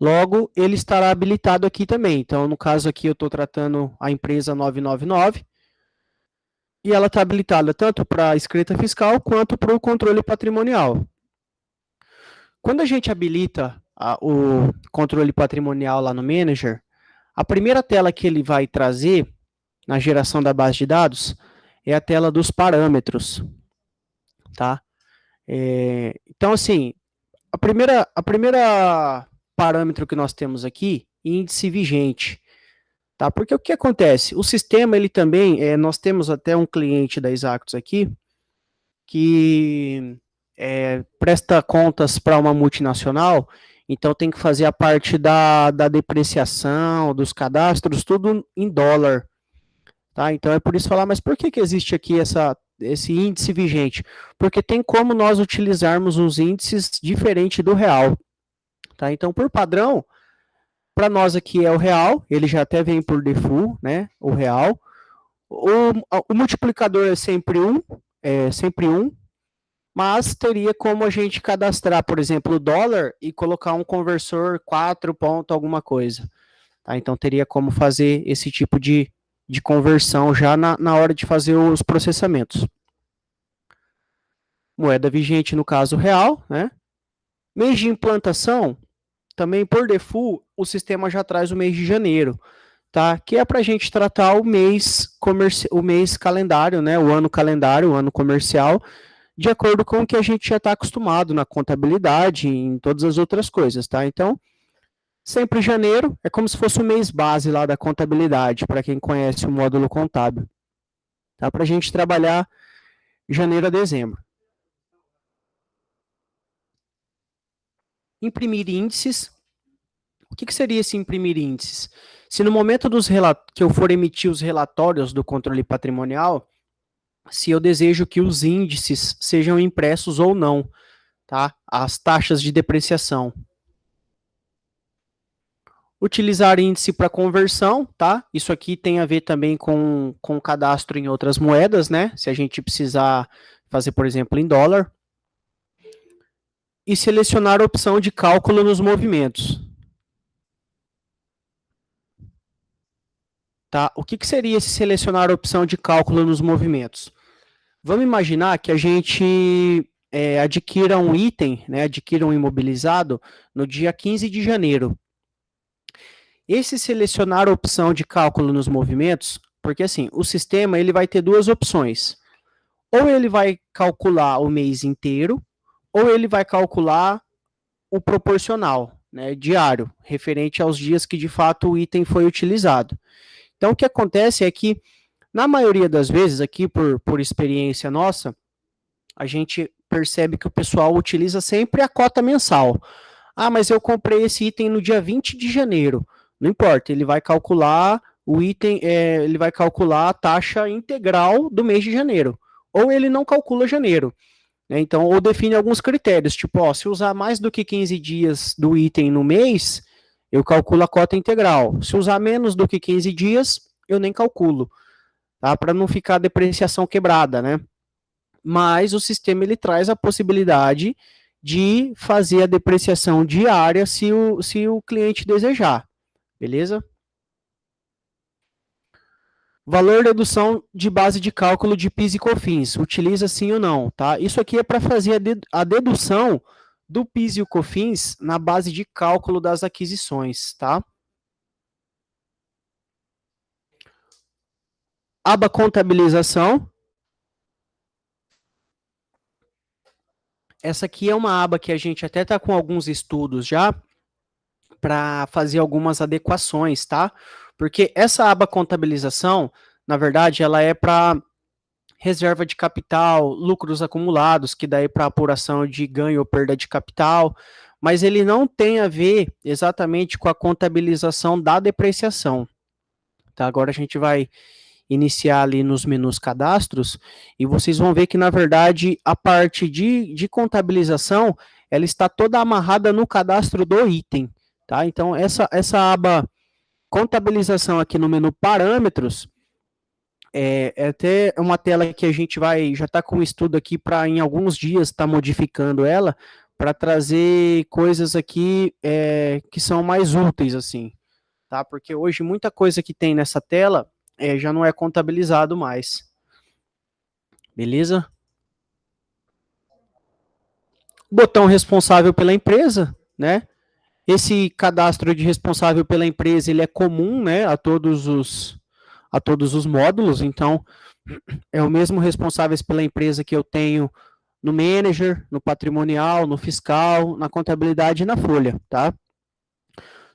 Logo, ele estará habilitado aqui também. Então, no caso aqui, eu estou tratando a empresa 999 e ela está habilitada tanto para a escrita fiscal quanto para o controle patrimonial. Quando a gente habilita o controle patrimonial lá no Manager, a primeira tela que ele vai trazer na geração da base de dados é a tela dos parâmetros, tá? Então, assim, a primeira parâmetro que nós temos aqui, índice vigente, tá? Porque o que acontece? O sistema, ele também, nós temos até um cliente da Exactus aqui, que presta contas para uma multinacional, então tem que fazer a parte da depreciação, dos cadastros, tudo em dólar, tá? Então é por isso falar, mas por que existe aqui esse índice vigente? Porque tem como nós utilizarmos os índices diferente do real, tá? Então, por padrão, para nós aqui é o real, ele já até vem por default, né? O real. O multiplicador é sempre um, mas teria como a gente cadastrar, por exemplo, o dólar e colocar um conversor 4 ponto alguma coisa. Tá? Então teria como fazer esse tipo de conversão já na hora de fazer os processamentos. Moeda vigente, no caso, real, né? Mês de implantação, também por default, o sistema já traz o mês de janeiro, tá? Que é para a gente tratar o mês calendário, né? O ano calendário, o ano comercial, de acordo com o que a gente já está acostumado na contabilidade e em todas as outras coisas, tá? Então, sempre janeiro é como se fosse o mês base lá da contabilidade, para quem conhece o módulo contábil, tá? Para a gente trabalhar janeiro a dezembro. Imprimir índices. O que seria esse imprimir índices? Se no momento que eu for emitir os relatórios do controle patrimonial, se eu desejo que os índices sejam impressos ou não, tá? As taxas de depreciação. Utilizar índice para conversão, tá? Isso aqui tem a ver também com cadastro em outras moedas, né? Se a gente precisar fazer, por exemplo, em dólar. E selecionar a opção de cálculo nos movimentos. Tá? O que seria esse selecionar a opção de cálculo nos movimentos? Vamos imaginar que a gente adquira um item, né, adquira um imobilizado no dia 15 de janeiro. Esse selecionar a opção de cálculo nos movimentos, porque assim, o sistema ele vai ter duas opções. Ou ele vai calcular o mês inteiro, ou ele vai calcular o proporcional, né, diário, referente aos dias que de fato o item foi utilizado. Então, o que acontece é que, na maioria das vezes, aqui por experiência nossa, a gente percebe que o pessoal utiliza sempre a cota mensal. Ah, mas eu comprei esse item no dia 20 de janeiro. Não importa, ele vai calcular o item, ele vai calcular a taxa integral do mês de janeiro. Ou ele não calcula janeiro. Né? Então, ou define alguns critérios, tipo, ó, se usar mais do que 15 dias do item no mês, eu calculo a cota integral. Se usar menos do que 15 dias, eu nem calculo, tá? Para não ficar a depreciação quebrada, né? Mas o sistema ele traz a possibilidade de fazer a depreciação diária se o cliente desejar, beleza? Valor de dedução de base de cálculo de PIS e COFINS, utiliza sim ou não, tá? Isso aqui é para fazer a dedução do PIS e o COFINS na base de cálculo das aquisições, tá? Aba contabilização. Essa aqui é uma aba que a gente até está com alguns estudos já para fazer algumas adequações, tá? Porque essa aba contabilização, na verdade, ela é para reserva de capital, lucros acumulados, que daí para apuração de ganho ou perda de capital, mas ele não tem a ver exatamente com a contabilização da depreciação. Tá? Agora a gente vai iniciar ali nos menus cadastros e vocês vão ver que, na verdade, a parte de contabilização, ela está toda amarrada no cadastro do item. Tá? Então, essa aba contabilização aqui no menu parâmetros, é até uma tela que a gente vai, já está com um estudo aqui para em alguns dias estar modificando ela, para trazer coisas aqui que são mais úteis, assim, tá? Porque hoje muita coisa que tem nessa tela já não é contabilizado mais. Beleza? Botão responsável pela empresa, né? Esse cadastro de responsável pela empresa, ele é comum, né, a todos os módulos, então é o mesmo responsáveis pela empresa que eu tenho no manager, no patrimonial, no fiscal, na contabilidade e na folha, tá?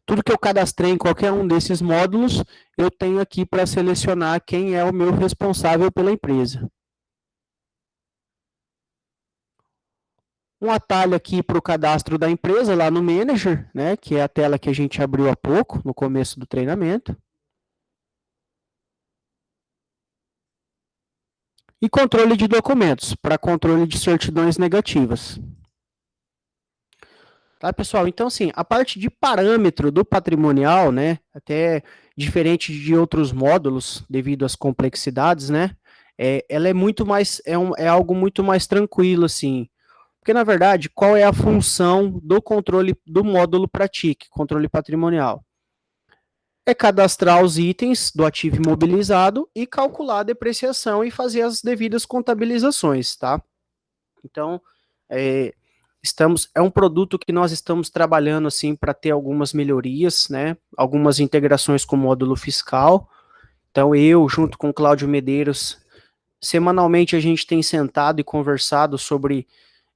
Tudo que eu cadastrei em qualquer um desses módulos, eu tenho aqui para selecionar quem é o meu responsável pela empresa. Um atalho aqui para o cadastro da empresa, lá no Manager, né, que é a tela que a gente abriu há pouco, no começo do treinamento. E controle de documentos, para controle de certidões negativas. Tá, pessoal? Então, assim, a parte de parâmetro do patrimonial, né, até diferente de outros módulos, devido às complexidades, né, ela é muito mais, é algo muito mais tranquilo, assim. Porque, na verdade, qual é a função do controle do módulo Pratique, controle patrimonial? É cadastrar os itens do ativo imobilizado e calcular a depreciação e fazer as devidas contabilizações, tá? Então, é, é um produto que nós estamos trabalhando assim para ter algumas melhorias, né? Algumas integrações com o módulo fiscal. Então, eu, junto com o Cláudio Medeiros, semanalmente a gente tem sentado e conversado sobre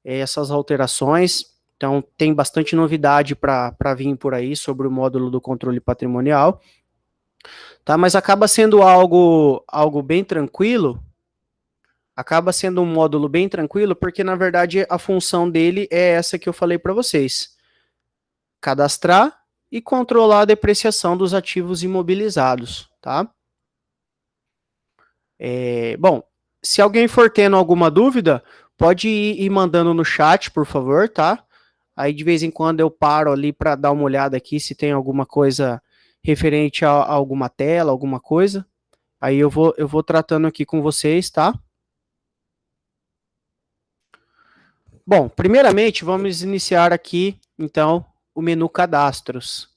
essas alterações. Então, tem bastante novidade para vir por aí sobre o módulo do controle patrimonial. Tá? Mas algo bem tranquilo, acaba sendo um módulo bem tranquilo, porque na verdade a função dele é essa que eu falei para vocês: cadastrar e controlar a depreciação dos ativos imobilizados, tá? Bom, se alguém for tendo alguma dúvida, pode ir mandando no chat, por favor, tá? Aí de vez em quando eu paro ali para dar uma olhada aqui se tem alguma coisa referente a alguma tela, alguma coisa. Aí eu vou tratando aqui com vocês, tá? Bom, primeiramente vamos iniciar aqui, então, o menu Cadastros.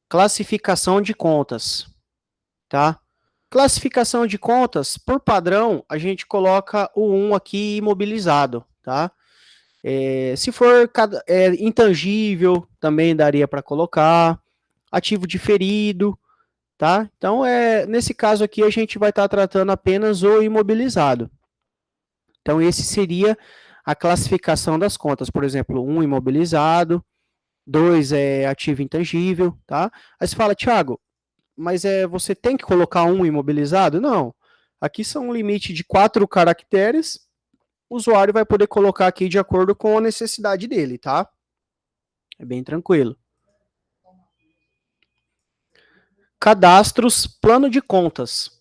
Classificação de contas, tá? Classificação de contas, por padrão, a gente coloca o 1 aqui imobilizado, tá? Se for intangível, também daria para colocar. Ativo diferido, tá? Então, nesse caso aqui, a gente vai estar tratando apenas o imobilizado. Então, esse seria a classificação das contas. Por exemplo, 1 imobilizado, 2 é ativo intangível, tá? Aí você fala, Thiago, mas você tem que colocar um imobilizado? Não. Aqui são um limite de 4 caracteres. O usuário vai poder colocar aqui de acordo com a necessidade dele, tá? É bem tranquilo. Cadastros, plano de contas.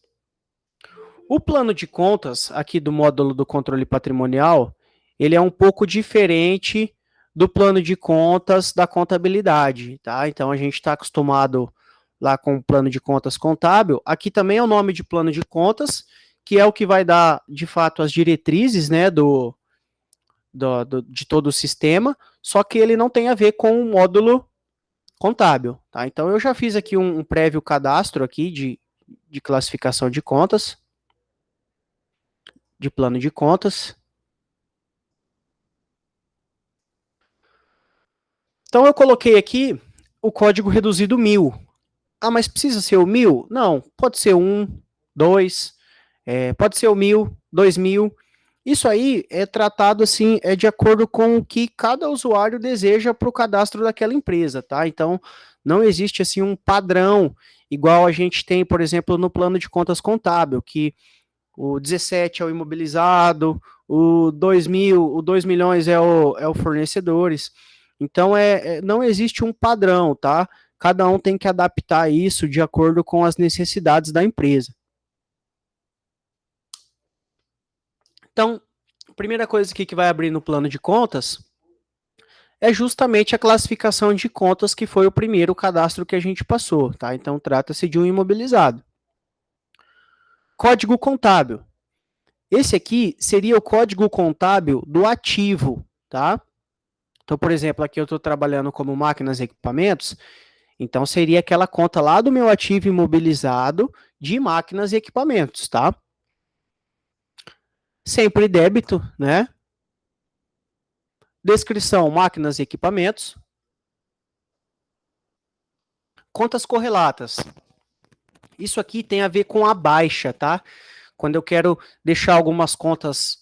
O plano de contas, aqui do módulo do controle patrimonial, ele é um pouco diferente do plano de contas da contabilidade, tá? Então, a gente está acostumado lá com o plano de contas contábil. Aqui também é o nome de plano de contas, que é o que vai dar, de fato, as diretrizes, né, de todo o sistema, só que ele não tem a ver com o módulo contábil, tá? Então, eu já fiz aqui um prévio cadastro aqui de classificação de contas, de plano de contas. Então, eu coloquei aqui o código reduzido 1000. Ah, mas precisa ser o 1000? Não, pode ser 1, 2, pode ser o 1000, 2000. Isso aí é tratado assim, é de acordo com o que cada usuário deseja para o cadastro daquela empresa, tá? Então, não existe assim um padrão igual a gente tem, por exemplo, no plano de contas contábil, que o 17 é o imobilizado, o 2000, o 2 milhões é o fornecedores. Então, não existe um padrão, tá? Cada um tem que adaptar isso de acordo com as necessidades da empresa. Então, a primeira coisa aqui que vai abrir no plano de contas é justamente a classificação de contas, que foi o primeiro cadastro que a gente passou, tá? Então, trata-se de um imobilizado. Código contábil. Esse aqui seria o código contábil do ativo, tá? Então, por exemplo, aqui eu estou trabalhando como máquinas e equipamentos, então seria aquela conta lá do meu ativo imobilizado de máquinas e equipamentos, tá? Sempre débito, né? Descrição, máquinas e equipamentos. Contas correlatas. Isso aqui tem a ver com a baixa, tá? Quando eu quero deixar algumas contas,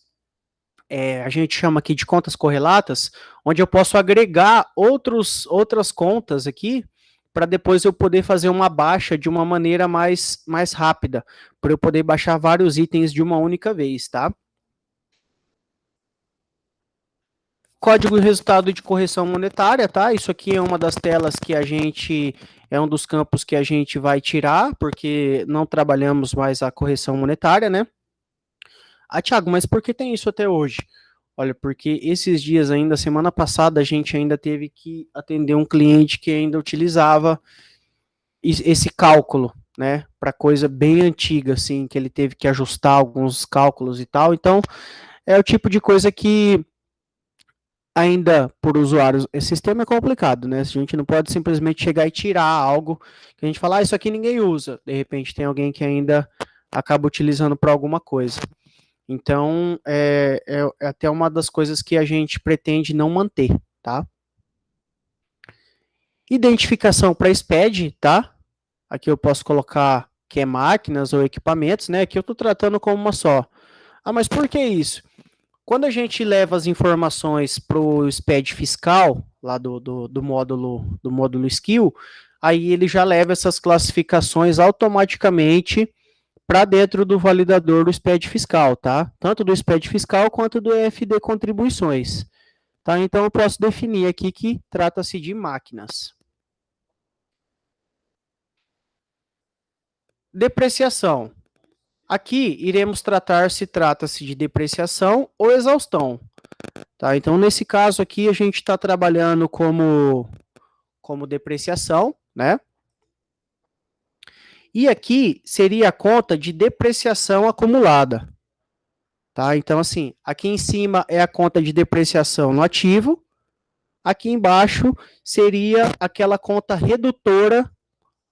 a gente chama aqui de contas correlatas, onde eu posso agregar outras contas aqui, para depois eu poder fazer uma baixa de uma maneira mais rápida, para eu poder baixar vários itens de uma única vez, tá? Código e resultado de correção monetária, tá? Isso aqui é uma das telas que é um dos campos que a gente vai tirar, porque não trabalhamos mais a correção monetária, né? Ah, Thiago, mas por que tem isso até hoje? Olha, porque esses dias ainda, semana passada, a gente ainda teve que atender um cliente que ainda utilizava esse cálculo, né? Para coisa bem antiga, assim, que ele teve que ajustar alguns cálculos e tal. Então, é o tipo de coisa que ainda por usuários, esse sistema é complicado, né? A gente não pode simplesmente chegar e tirar algo que a gente fala, isso aqui ninguém usa. De repente tem alguém que ainda acaba utilizando para alguma coisa. Então, é até uma das coisas que a gente pretende não manter, tá? Identificação para SPED, tá? Aqui eu posso colocar que é máquinas ou equipamentos, né? Aqui eu estou tratando como uma só. Ah, mas por que isso? Quando a gente leva as informações para o SPED fiscal, lá do módulo Skill, aí ele já leva essas classificações automaticamente para dentro do validador do SPED fiscal, tá? Tanto do SPED fiscal quanto do EFD contribuições. Tá? Então eu posso definir aqui que trata-se de máquinas. Depreciação. Aqui iremos tratar se trata-se de depreciação ou exaustão. Tá? Então, nesse caso aqui, a gente está trabalhando como depreciação, né? E aqui seria a conta de depreciação acumulada. Tá? Então, assim, aqui em cima é a conta de depreciação no ativo, aqui embaixo seria aquela conta redutora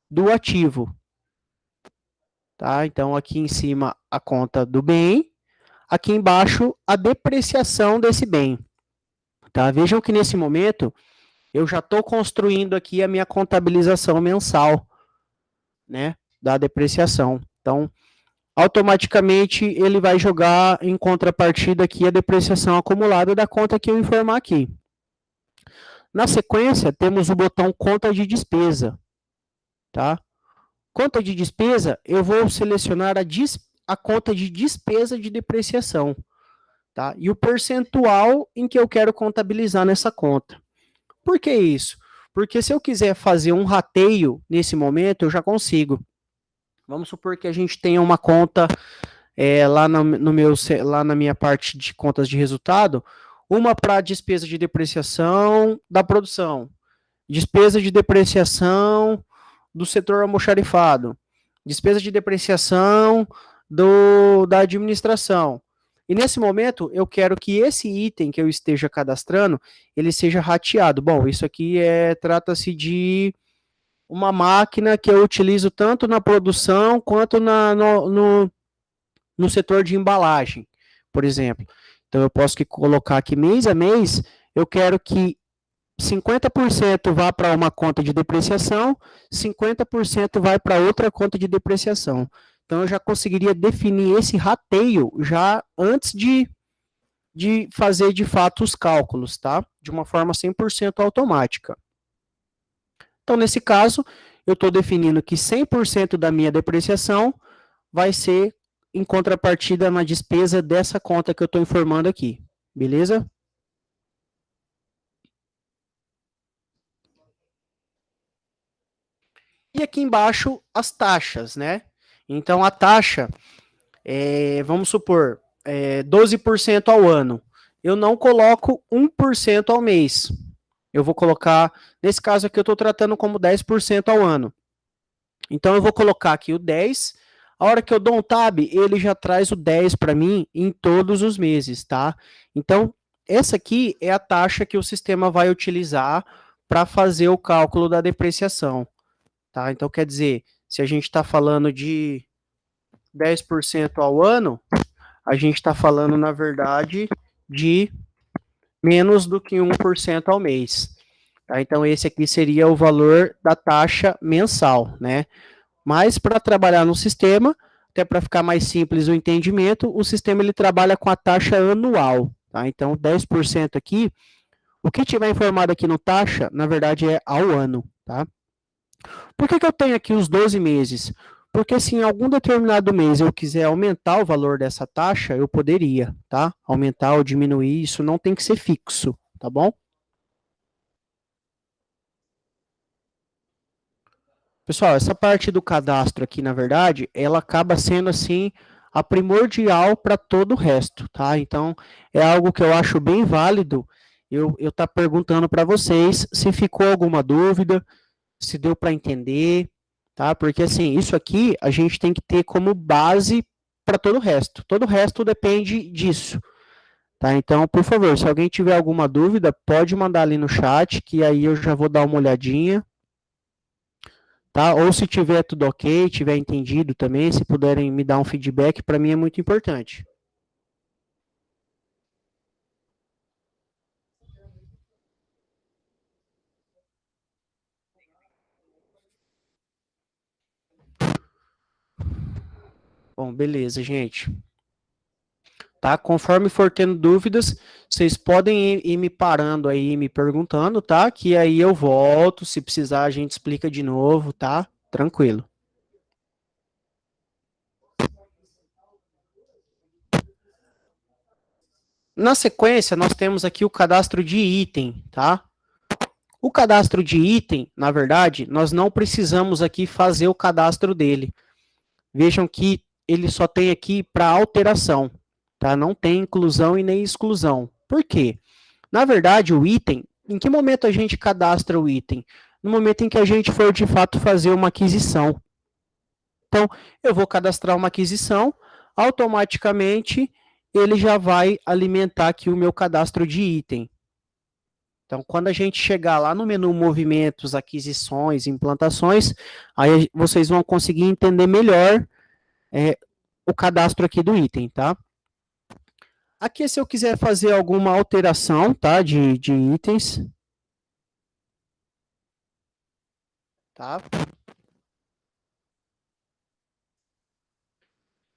do ativo. Tá? Então, aqui em cima a conta do bem, aqui embaixo a depreciação desse bem. Tá? Vejam que nesse momento eu já estou construindo aqui a minha contabilização mensal, né, da depreciação. Então, automaticamente ele vai jogar em contrapartida aqui a depreciação acumulada da conta que eu informar aqui. Na sequência, temos o botão conta de despesa, tá? Conta de despesa, eu vou selecionar a conta de despesa de depreciação, tá? E o percentual em que eu quero contabilizar nessa conta. Por que isso? Porque se eu quiser fazer um rateio nesse momento, eu já consigo. Vamos supor que a gente tenha uma conta lá na minha parte de contas de resultado, uma para despesa de depreciação da produção, despesa de depreciação do setor almoxarifado, despesa de depreciação da administração. E nesse momento, eu quero que esse item que eu esteja cadastrando, ele seja rateado. Bom, isso aqui trata-se de uma máquina que eu utilizo tanto na produção quanto no setor de embalagem, por exemplo. Então, eu posso colocar aqui mês a mês, eu quero que 50% vá para uma conta de depreciação, 50% vai para outra conta de depreciação. Então, eu já conseguiria definir esse rateio já antes de fazer de fato os cálculos, tá? De uma forma 100% automática. Então, nesse caso, eu estou definindo que 100% da minha depreciação vai ser em contrapartida na despesa dessa conta que eu estou informando aqui. Beleza? E aqui embaixo, as taxas, né? Então, a taxa, vamos supor, 12% ao ano. Eu não coloco 1% ao mês. Eu vou colocar, nesse caso aqui, eu estou tratando como 10% ao ano. Então, eu vou colocar aqui o 10. A hora que eu dou um tab, ele já traz o 10 para mim em todos os meses, tá? Então, essa aqui é a taxa que o sistema vai utilizar para fazer o cálculo da depreciação, tá? Então, quer dizer, se a gente está falando de 10% ao ano, a gente está falando, na verdade, de menos do que 1% ao mês. Tá? Então, esse aqui seria o valor da taxa mensal, né? Mas, para trabalhar no sistema, até para ficar mais simples o entendimento, o sistema ele trabalha com a taxa anual. Tá? Então, 10% aqui, o que tiver informado aqui no taxa, na verdade, é ao ano. Tá? Por que eu tenho aqui os 12 meses? Porque se em algum determinado mês eu quiser aumentar o valor dessa taxa, eu poderia, tá? Aumentar ou diminuir, isso não tem que ser fixo, tá bom? Pessoal, essa parte do cadastro aqui, na verdade, ela acaba sendo, assim, a primordial para todo o resto, tá? Então, é algo que eu acho bem válido eu estar perguntando para vocês se ficou alguma dúvida, se deu para entender, tá? Porque, assim, isso aqui a gente tem que ter como base para todo o resto. Todo o resto depende disso, tá? Então, por favor, se alguém tiver alguma dúvida, pode mandar ali no chat, que aí eu já vou dar uma olhadinha, tá? Ou se tiver tudo ok, tiver entendido também, se puderem me dar um feedback, para mim é muito importante. Bom, beleza, gente. Tá? Conforme for tendo dúvidas, vocês podem ir me parando aí, me perguntando, tá? Que aí eu volto, se precisar a gente explica de novo, tá? Tranquilo. Na sequência, nós temos aqui o cadastro de item, tá? O cadastro de item, na verdade, nós não precisamos aqui fazer o cadastro dele. Vejam que ele só tem aqui para alteração, tá? Não tem inclusão e nem exclusão. Por quê? Na verdade, o item, em que momento a gente cadastra o item? No momento em que a gente for de fato fazer uma aquisição. Então, eu vou cadastrar uma aquisição, automaticamente ele já vai alimentar aqui o meu cadastro de item. Então, quando a gente chegar lá no menu movimentos, aquisições, implantações, aí vocês vão conseguir entender melhor o cadastro aqui do item, tá? Aqui, se eu quiser fazer alguma alteração, tá, de itens, tá?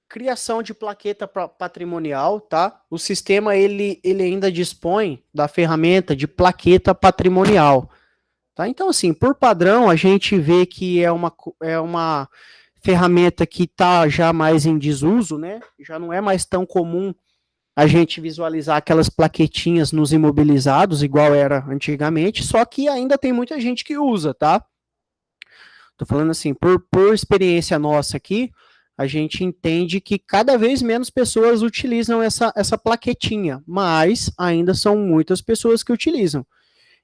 Criação de plaqueta patrimonial, tá? O sistema, ele ainda dispõe da ferramenta de plaqueta patrimonial, tá? Então, assim, por padrão, a gente vê que é uma ferramenta que está já mais em desuso, né? Já não é mais tão comum a gente visualizar aquelas plaquetinhas nos imobilizados, igual era antigamente, só que ainda tem muita gente que usa, tá? Tô falando assim, por experiência nossa aqui, a gente entende que cada vez menos pessoas utilizam essa plaquetinha, mas ainda são muitas pessoas que utilizam.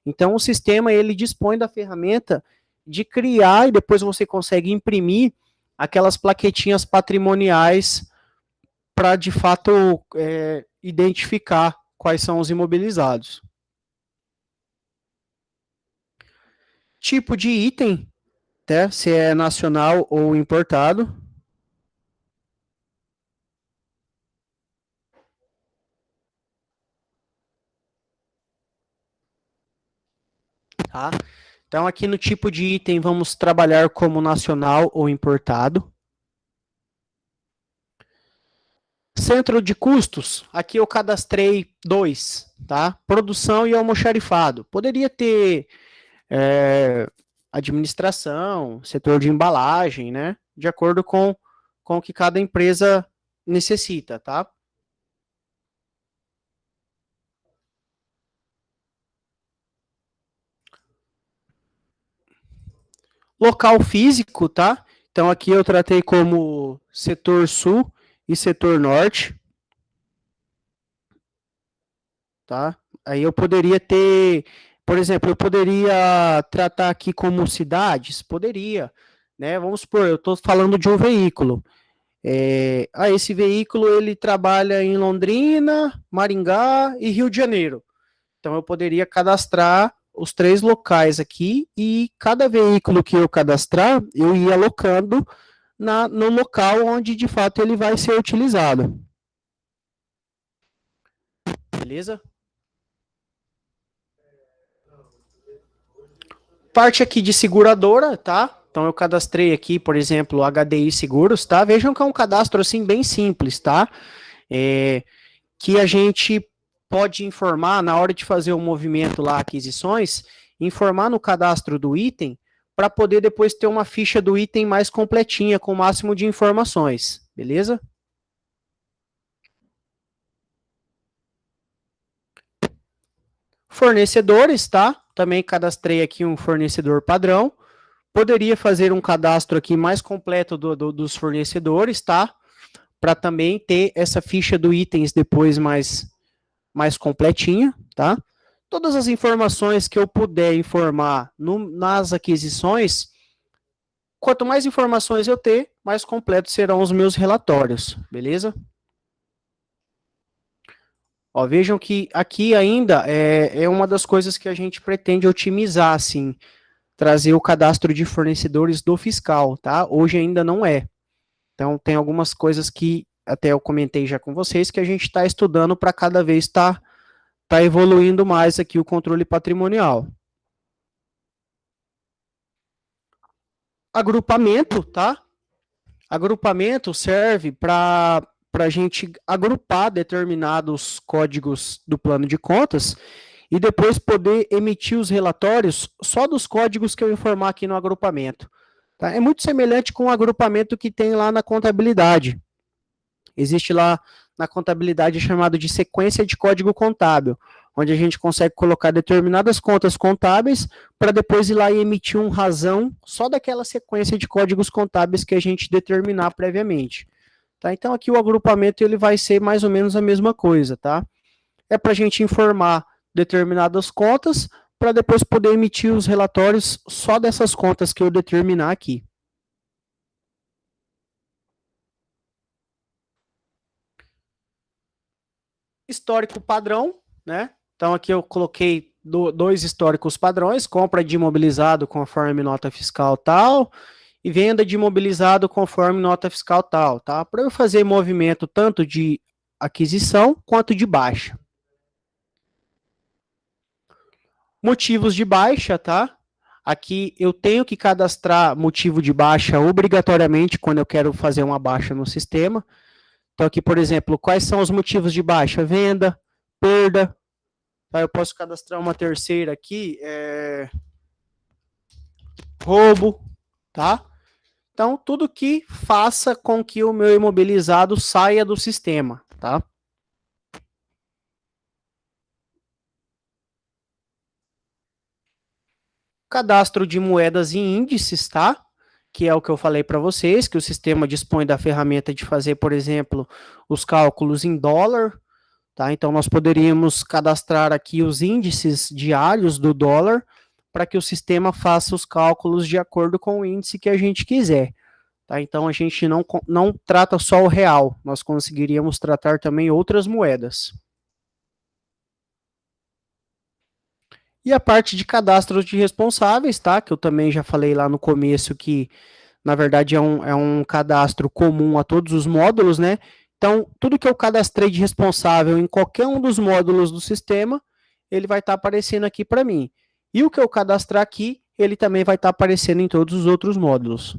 Então, o sistema, ele dispõe da ferramenta de criar, e depois você consegue imprimir aquelas plaquetinhas patrimoniais para, de fato, identificar quais são os imobilizados. Tipo de item, né, se é nacional ou importado. Tá? Então, aqui no tipo de item, vamos trabalhar como nacional ou importado. Centro de custos, aqui eu cadastrei dois, tá? Produção e almoxarifado. Poderia ter administração, setor de embalagem, né? De acordo com o que cada empresa necessita, tá? Local físico, tá? Então aqui eu tratei como setor sul e setor norte, tá? Aí eu poderia ter, por exemplo, eu poderia tratar aqui como cidades? Poderia, né? Vamos supor, eu estou falando de um veículo. esse veículo ele trabalha em Londrina, Maringá e Rio de Janeiro. Então eu poderia cadastrar os 3 locais aqui e cada veículo que eu cadastrar, eu ia alocando no local onde de fato ele vai ser utilizado. Beleza? Parte aqui de seguradora, tá? Então eu cadastrei aqui, por exemplo, HDI Seguros, tá? Vejam que é um cadastro assim bem simples, tá? Que a gente pode informar na hora de fazer o movimento lá, aquisições, informar no cadastro do item para poder depois ter uma ficha do item mais completinha, com o máximo de informações, beleza? Fornecedores, tá? Também cadastrei aqui um fornecedor padrão. Poderia fazer um cadastro aqui mais completo dos fornecedores, tá? Para também ter essa ficha do itens depois mais completinha, tá? Todas as informações que eu puder informar nas aquisições, quanto mais informações eu ter, mais completos serão os meus relatórios, beleza? Ó, vejam que aqui ainda é uma das coisas que a gente pretende otimizar, assim, trazer o cadastro de fornecedores do fiscal, tá? Hoje ainda não é. Então, tem algumas coisas que até eu comentei já com vocês que a gente está estudando para cada vez tá evoluindo mais aqui o controle patrimonial. Agrupamento, tá? Agrupamento serve para a gente agrupar determinados códigos do plano de contas e depois poder emitir os relatórios só dos códigos que eu informar aqui no agrupamento. Tá? É muito semelhante com o agrupamento que tem lá na contabilidade. Existe lá na contabilidade chamado de sequência de código contábil, onde a gente consegue colocar determinadas contas contábeis para depois ir lá e emitir um razão só daquela sequência de códigos contábeis que a gente determinar previamente. Tá? Então aqui o agrupamento ele vai ser mais ou menos a mesma coisa, tá? É para a gente informar determinadas contas para depois poder emitir os relatórios só dessas contas que eu determinar aqui. Histórico padrão, né? Então aqui eu coloquei dois históricos padrões, compra de imobilizado conforme nota fiscal tal e venda de imobilizado conforme nota fiscal tal, tá? Para eu fazer movimento tanto de aquisição quanto de baixa. Motivos de baixa, tá? Aqui eu tenho que cadastrar motivo de baixa obrigatoriamente quando eu quero fazer uma baixa no sistema. Então aqui, por exemplo, quais são os motivos de baixa? Venda, perda. Tá? Eu posso cadastrar uma terceira aqui, roubo, tá? Então, tudo que faça com que o meu imobilizado saia do sistema, tá? Cadastro de moedas e índices, tá? Que é o que eu falei para vocês, que o sistema dispõe da ferramenta de fazer, por exemplo, os cálculos em dólar, tá? Então, nós poderíamos cadastrar aqui os índices diários do dólar para que o sistema faça os cálculos de acordo com o índice que a gente quiser. Tá? Então, a gente não trata só o real, nós conseguiríamos tratar também outras moedas. E a parte de cadastros de responsáveis, tá? Que eu também já falei lá no começo que, na verdade, é um cadastro comum a todos os módulos, né? Então, tudo que eu cadastrei de responsável em qualquer um dos módulos do sistema, ele vai estar aparecendo aqui para mim. E o que eu cadastrar aqui, ele também vai estar aparecendo em todos os outros módulos.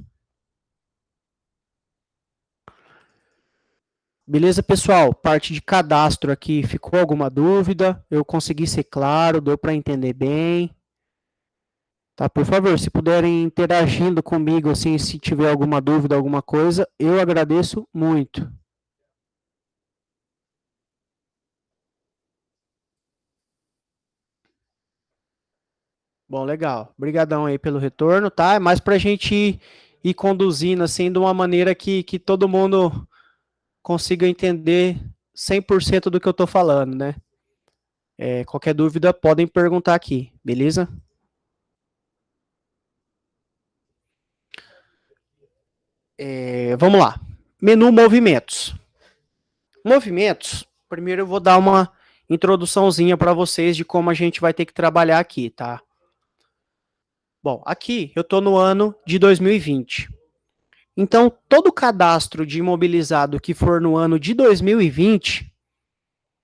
Beleza, pessoal? Parte de cadastro aqui, ficou alguma dúvida? Eu consegui ser claro, deu para entender bem? Tá, por favor, se puderem interagindo comigo, assim, se tiver alguma dúvida, alguma coisa, eu agradeço muito. Bom, legal. Obrigadão aí pelo retorno, tá? É mais para a gente ir conduzindo, assim, de uma maneira que todo mundo consiga entender 100% do que eu estou falando, né? Qualquer dúvida, podem perguntar aqui, beleza? Vamos lá. Menu Movimentos. Movimentos, primeiro eu vou dar uma introduçãozinha para vocês de como a gente vai ter que trabalhar aqui, tá? Bom, aqui eu estou no ano de 2020. Então, todo cadastro de imobilizado que for no ano de 2020,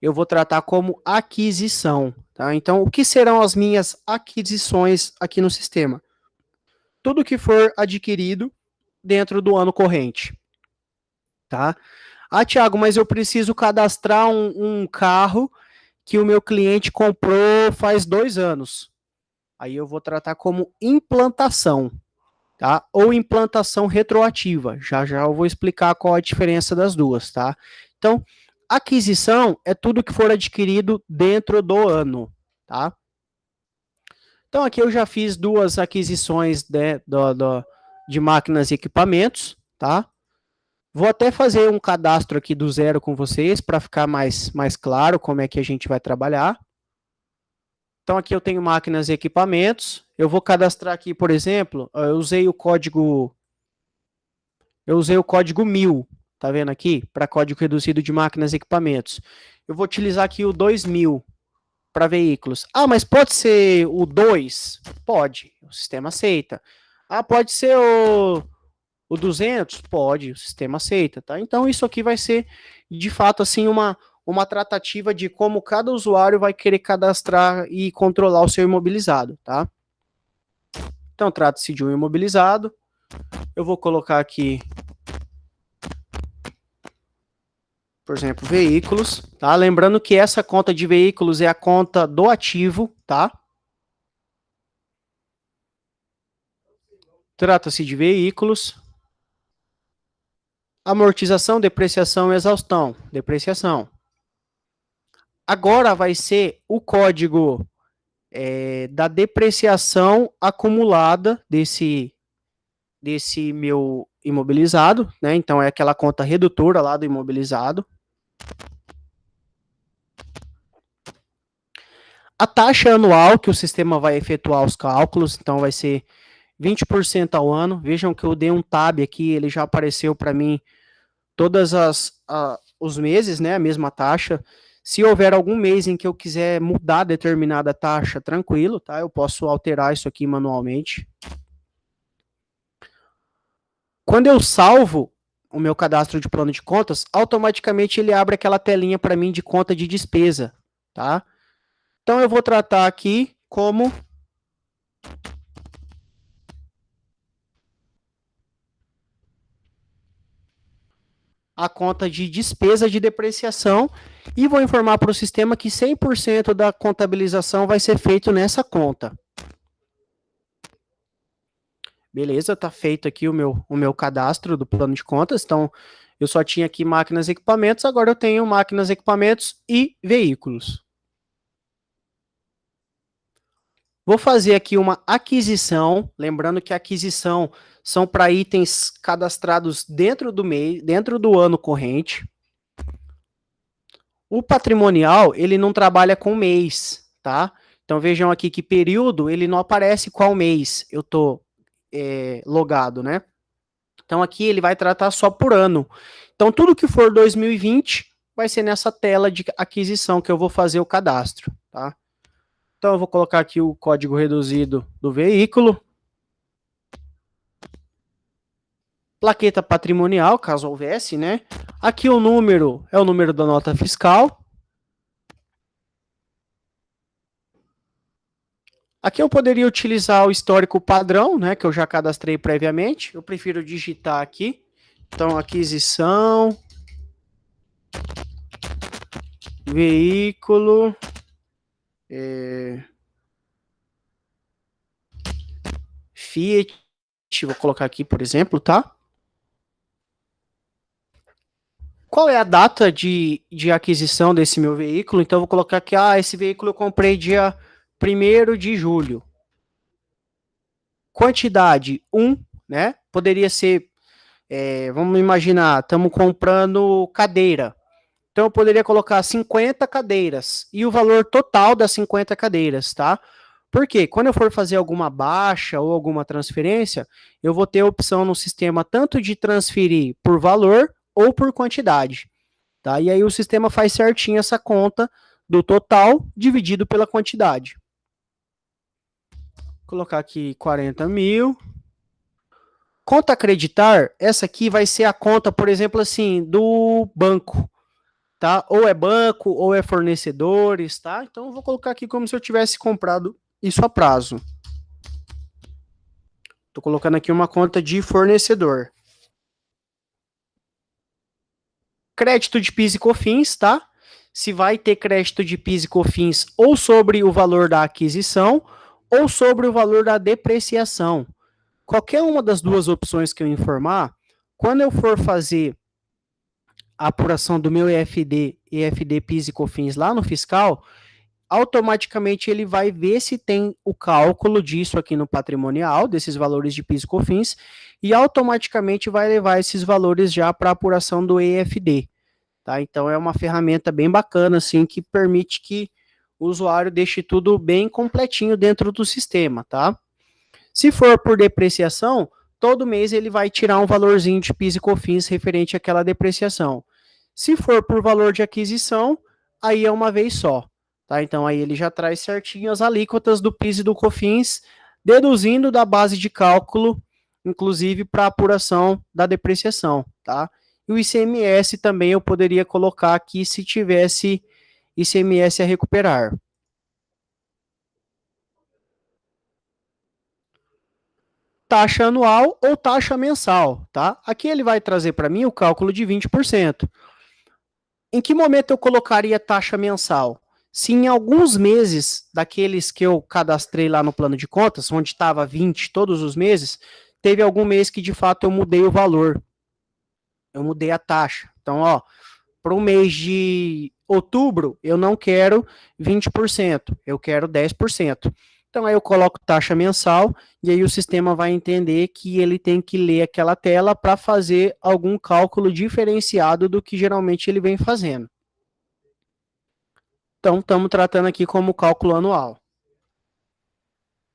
eu vou tratar como aquisição, tá? Então, o que serão as minhas aquisições aqui no sistema? Tudo que for adquirido dentro do ano corrente, tá? Ah, Thiago, mas eu preciso cadastrar um carro que o meu cliente comprou faz 2 anos. Aí eu vou tratar como implantação, tá? Ou implantação retroativa. Já já eu vou explicar qual a diferença das duas, tá? Então, aquisição é tudo que for adquirido dentro do ano, tá? Então, aqui eu já fiz 2 aquisições de máquinas e equipamentos, tá? Vou até fazer um cadastro aqui do zero com vocês para ficar mais claro como é que a gente vai trabalhar. Então, aqui eu tenho máquinas e equipamentos. Eu vou cadastrar aqui, por exemplo, eu usei o código 1000, tá vendo aqui? Para código reduzido de máquinas e equipamentos. Eu vou utilizar aqui o 2000 para veículos. Ah, mas pode ser o 2? Pode, o sistema aceita. Ah, pode ser o 200? Pode, o sistema aceita, tá? Então, isso aqui vai ser, de fato, assim, uma tratativa de como cada usuário vai querer cadastrar e controlar o seu imobilizado, tá? Então, trata-se de um imobilizado. Eu vou colocar aqui, por exemplo, veículos, tá? Lembrando que essa conta de veículos é a conta do ativo, tá? Trata-se de veículos. Amortização, depreciação, exaustão. Depreciação. Agora vai ser o código da depreciação acumulada desse meu imobilizado, né? Então é aquela conta redutora lá do imobilizado. A taxa anual que o sistema vai efetuar os cálculos, então vai ser 20% ao ano. Vejam que eu dei um tab aqui, ele já apareceu para mim todas os meses, né? A mesma taxa. Se houver algum mês em que eu quiser mudar determinada taxa, tranquilo, tá? Eu posso alterar isso aqui manualmente. Quando eu salvo o meu cadastro de plano de contas, automaticamente ele abre aquela telinha para mim de conta de despesa, tá? Então eu vou tratar aqui como a conta de despesa de depreciação e vou informar para o sistema que 100% da contabilização vai ser feito nessa conta. Beleza, está feito aqui o meu cadastro do plano de contas. Então, eu só tinha aqui máquinas e equipamentos, agora eu tenho máquinas, equipamentos e veículos. Vou fazer aqui uma aquisição, lembrando que a aquisição são para itens cadastrados dentro do mês, dentro do ano corrente. O patrimonial, ele não trabalha com mês, tá? Então, vejam aqui que período, ele não aparece qual mês eu estou logado, né? Então, aqui ele vai tratar só por ano. Então, tudo que for 2020 vai ser nessa tela de aquisição que eu vou fazer o cadastro, tá? Então, eu vou colocar aqui o código reduzido do veículo. Plaqueta patrimonial, caso houvesse, né? Aqui o número é o número da nota fiscal. Aqui eu poderia utilizar o histórico padrão, né, que eu já cadastrei previamente. Eu prefiro digitar aqui. Então, aquisição, veículo, Fiat, vou colocar aqui, por exemplo, tá? Qual é a data de aquisição desse meu veículo? Então, eu vou colocar aqui, esse veículo eu comprei dia 1º de julho. Quantidade, 1, né? Poderia ser, vamos imaginar, estamos comprando cadeira. Então, eu poderia colocar 50 cadeiras e o valor total das 50 cadeiras, tá? Por quê? Quando eu for fazer alguma baixa ou alguma transferência, eu vou ter a opção no sistema tanto de transferir por valor ou por quantidade, tá? E aí o sistema faz certinho essa conta do total dividido pela quantidade. Vou colocar aqui 40 mil. Conta acreditar, essa aqui vai ser a conta, por exemplo, assim, do banco, tá? Ou é banco, ou é fornecedores, tá? Então eu vou colocar aqui como se eu tivesse comprado isso a prazo. Estou colocando aqui uma conta de fornecedor. Crédito de PIS e COFINS, tá? Se vai ter crédito de PIS e COFINS ou sobre o valor da aquisição ou sobre o valor da depreciação. Qualquer uma das duas opções que eu informar, quando eu for fazer a apuração do meu EFD, PIS e COFINS lá no fiscal, automaticamente ele vai ver se tem o cálculo disso aqui no patrimonial, desses valores de PIS e COFINS, e automaticamente vai levar esses valores já para a apuração do EFD. Tá? Então é uma ferramenta bem bacana, assim, que permite que o usuário deixe tudo bem completinho dentro do sistema, tá? Se for por depreciação, todo mês ele vai tirar um valorzinho de PIS e COFINS referente àquela depreciação. Se for por valor de aquisição, aí é uma vez só, tá? Então aí ele já traz certinho as alíquotas do PIS e do COFINS, deduzindo da base de cálculo, inclusive para apuração da depreciação, tá? E o ICMS também eu poderia colocar aqui se tivesse ICMS a recuperar. Taxa anual ou taxa mensal, tá? Aqui ele vai trazer para mim o cálculo de 20%. Em que momento eu colocaria taxa mensal? Se em alguns meses daqueles que eu cadastrei lá no plano de contas, onde estava 20 todos os meses, teve algum mês que de fato eu mudei o valor. Eu mudei a taxa. Então, ó, para o mês de outubro, eu não quero 20%, eu quero 10%. Então, aí eu coloco taxa mensal e aí o sistema vai entender que ele tem que ler aquela tela para fazer algum cálculo diferenciado do que geralmente ele vem fazendo. Então, estamos tratando aqui como cálculo anual.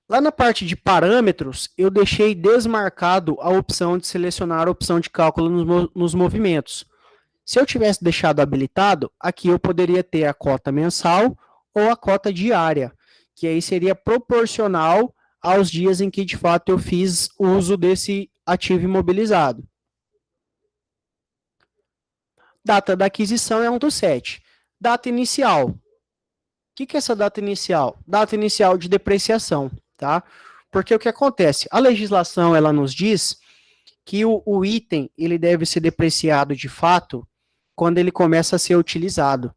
Lá na parte de parâmetros, eu deixei desmarcado a opção de selecionar a opção de cálculo nos movimentos. Se eu tivesse deixado habilitado, aqui eu poderia ter a cota mensal ou a cota diária, que aí seria proporcional aos dias em que de fato eu fiz uso desse ativo imobilizado. Data da aquisição é 1/7. Data inicial. O que é essa data inicial? Data inicial de depreciação, tá? Porque o que acontece? A legislação, ela nos diz que o item, ele deve ser depreciado de fato quando ele começa a ser utilizado.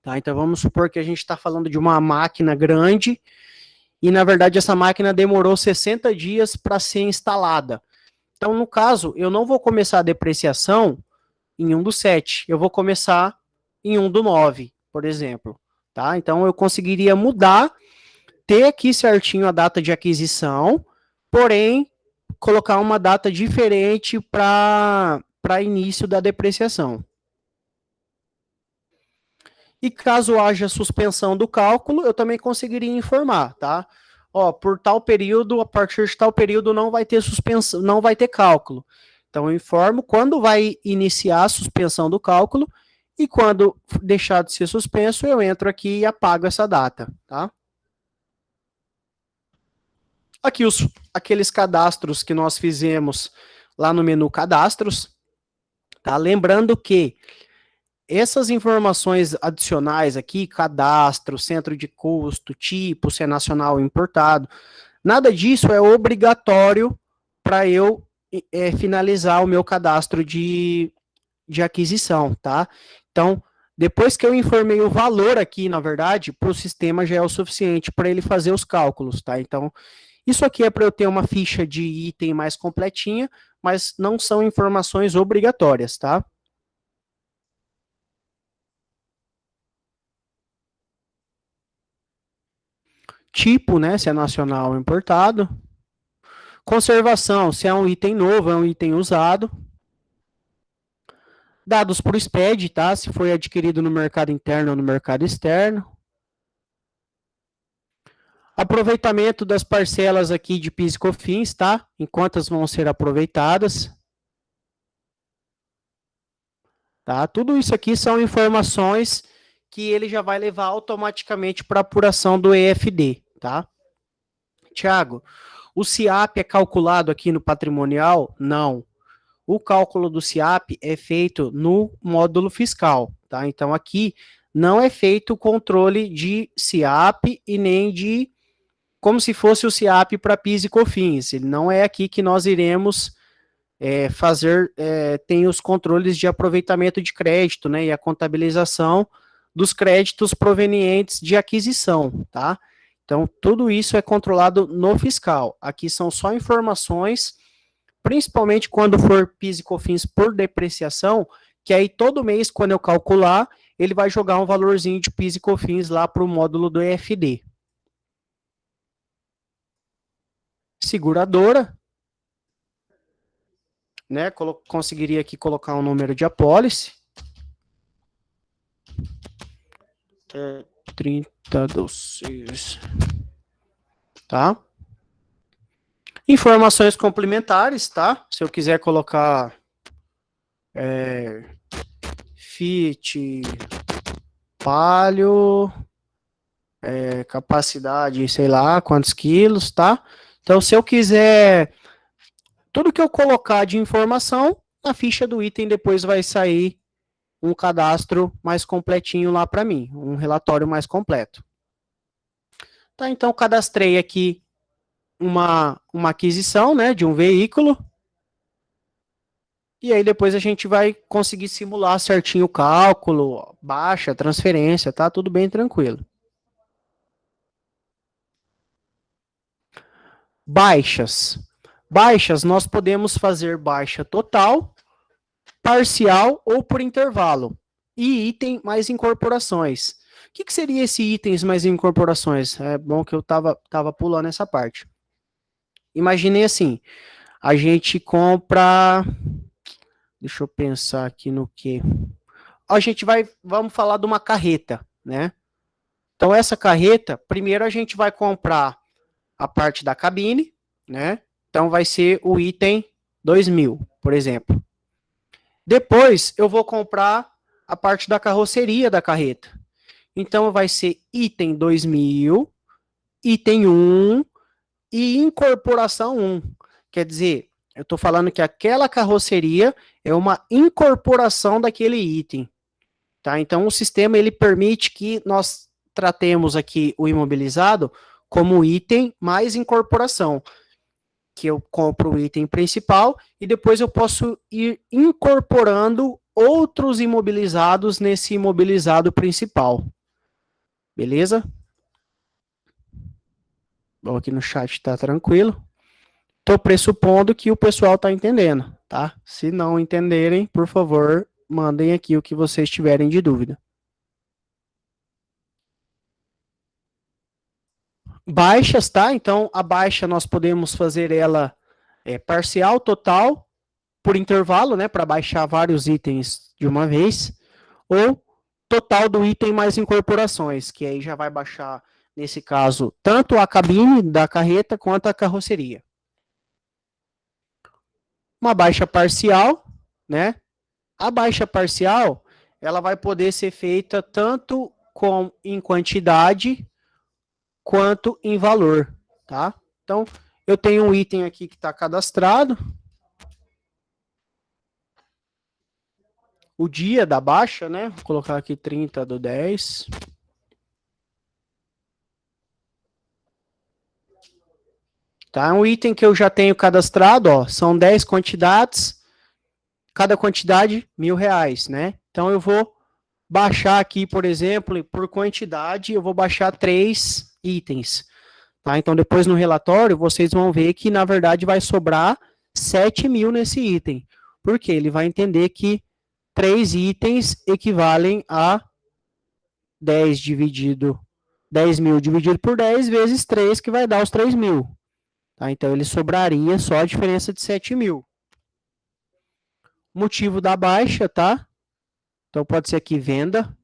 Tá? Então vamos supor que a gente está falando de uma máquina grande e, na verdade, essa máquina demorou 60 dias para ser instalada. Então, no caso, eu não vou começar a depreciação em 1/7, eu vou começar em 1/9, por exemplo. Tá? Então, eu conseguiria mudar, ter aqui certinho a data de aquisição, porém, colocar uma data diferente para início da depreciação. E caso haja suspensão do cálculo, eu também conseguiria informar, tá? Ó, por tal período, a partir de tal período não vai ter suspensão, não vai ter cálculo. Então eu informo quando vai iniciar a suspensão do cálculo e quando deixar de ser suspenso, eu entro aqui e apago essa data, tá? Aqui aqueles cadastros que nós fizemos lá no menu cadastros, tá? Lembrando que essas informações adicionais aqui, cadastro, centro de custo, tipo, se é nacional ou importado, nada disso é obrigatório para eu finalizar o meu cadastro de aquisição, tá? Então, depois que eu informei o valor aqui, na verdade, para o sistema já é o suficiente para ele fazer os cálculos, tá? Então, isso aqui é para eu ter uma ficha de item mais completinha, mas não são informações obrigatórias, tá? Tipo, né, se é nacional ou importado. Conservação, se é um item novo, é um item usado. Dados por SPED, tá? Se foi adquirido no mercado interno ou no mercado externo. Aproveitamento das parcelas aqui de PIS e COFINS, tá? Em quantas vão ser aproveitadas. tá? Tudo isso aqui são informações que ele já vai levar automaticamente para apuração do EFD, tá? Tiago, o CIAP é calculado aqui no patrimonial? Não. O cálculo do CIAP é feito no módulo fiscal, tá? Então aqui não é feito o controle de CIAP e nem de como se fosse o CIAP para PIS e COFINS. Ele não é aqui que nós iremos fazer, tem os controles de aproveitamento de crédito, né, e a contabilização dos créditos provenientes de aquisição, tá? Então, tudo isso é controlado no fiscal. Aqui são só informações, principalmente quando for PIS e COFINS por depreciação, que aí todo mês, quando eu calcular, ele vai jogar um valorzinho de PIS e COFINS lá para o módulo do EFD. Seguradora, né? Conseguiria aqui colocar um número de apólice. 30 dos 6. Tá? Informações complementares, tá? Se eu quiser colocar FIT, Palio, capacidade, sei lá, quantos quilos, tá? Então, se eu quiser, tudo que eu colocar de informação, na ficha do item depois vai sair um cadastro mais completinho lá para mim, um relatório mais completo. Tá, então cadastrei aqui uma aquisição, né, de um veículo, e aí depois a gente vai conseguir simular certinho o cálculo, baixa, transferência, tá? Tudo bem tranquilo. Baixas. Baixas, nós podemos fazer baixa total, parcial ou por intervalo. E item mais incorporações. O que seria esse itens mais incorporações? É bom que eu tava pulando essa parte. Imaginei assim, a gente compra... Deixa eu pensar aqui no que... Vamos falar de uma carreta, né? Então, essa carreta, primeiro a gente vai comprar a parte da cabine, né? Então, vai ser o item 2000, por exemplo. Depois, eu vou comprar a parte da carroceria da carreta. Então, vai ser item 2000, item 1 e incorporação 1. Quer dizer, eu estou falando que aquela carroceria é uma incorporação daquele item. Tá? Então, o sistema ele permite que nós tratemos aqui o imobilizado como item mais incorporação, que eu compro o item principal e depois eu posso ir incorporando outros imobilizados nesse imobilizado principal. Beleza? Bom, aqui no chat está tranquilo. Estou pressupondo que o pessoal está entendendo, tá? Se não entenderem, por favor, mandem aqui o que vocês tiverem de dúvida. Baixas, tá? Então, a baixa nós podemos fazer ela parcial, total, por intervalo, né? Para baixar vários itens de uma vez. Ou total do item mais incorporações, que aí já vai baixar, nesse caso, tanto a cabine da carreta quanto a carroceria. Uma baixa parcial, né? A baixa parcial, ela vai poder ser feita tanto em quantidade quanto em valor, tá? Então, eu tenho um item aqui que está cadastrado. O dia da baixa, né? Vou colocar aqui 30/10. Tá? Um item que eu já tenho cadastrado, ó, são 10 quantidades, cada quantidade R$1.000, né? Então eu vou baixar aqui, por exemplo, por quantidade, eu vou baixar 3 itens. Tá? Então depois no relatório vocês vão ver que na verdade vai sobrar 7.000 nesse item. Porque ele vai entender que 3 itens equivalem a 10.000 dividido por 10 vezes 3, que vai dar os 3.000. Tá? Então, ele sobraria só a diferença de 7.000. Motivo da baixa, tá? Então, pode ser aqui venda.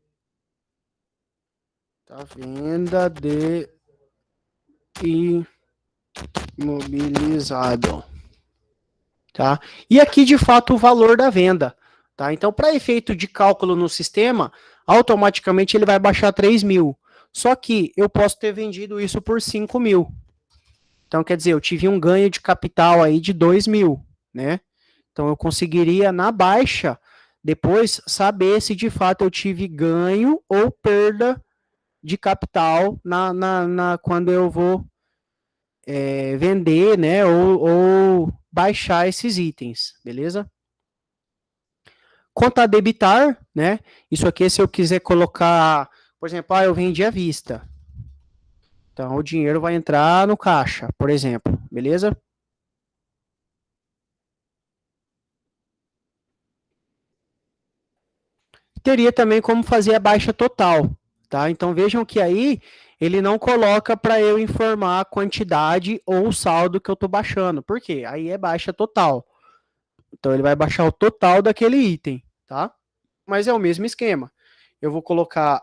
Tá? Venda de imobilizado. Tá? E aqui, de fato, o valor da venda. Tá? Então, para efeito de cálculo no sistema, automaticamente ele vai baixar 3.000. Só que eu posso ter vendido isso por 5.000. Então, quer dizer, eu tive um ganho de capital aí de 2.000, né? Então, eu conseguiria, na baixa, depois saber se de fato eu tive ganho ou perda de capital quando eu vou vender, né? Ou baixar esses itens, beleza? Conta a debitar, né? Isso aqui, se eu quiser colocar, por exemplo, eu vendi à vista. Então, o dinheiro vai entrar no caixa, por exemplo, beleza? Teria também como fazer a baixa total, tá? Então, vejam que aí ele não coloca para eu informar a quantidade ou o saldo que eu estou baixando. Por quê? Aí é baixa total. Então, ele vai baixar o total daquele item, tá? Mas é o mesmo esquema. Eu vou colocar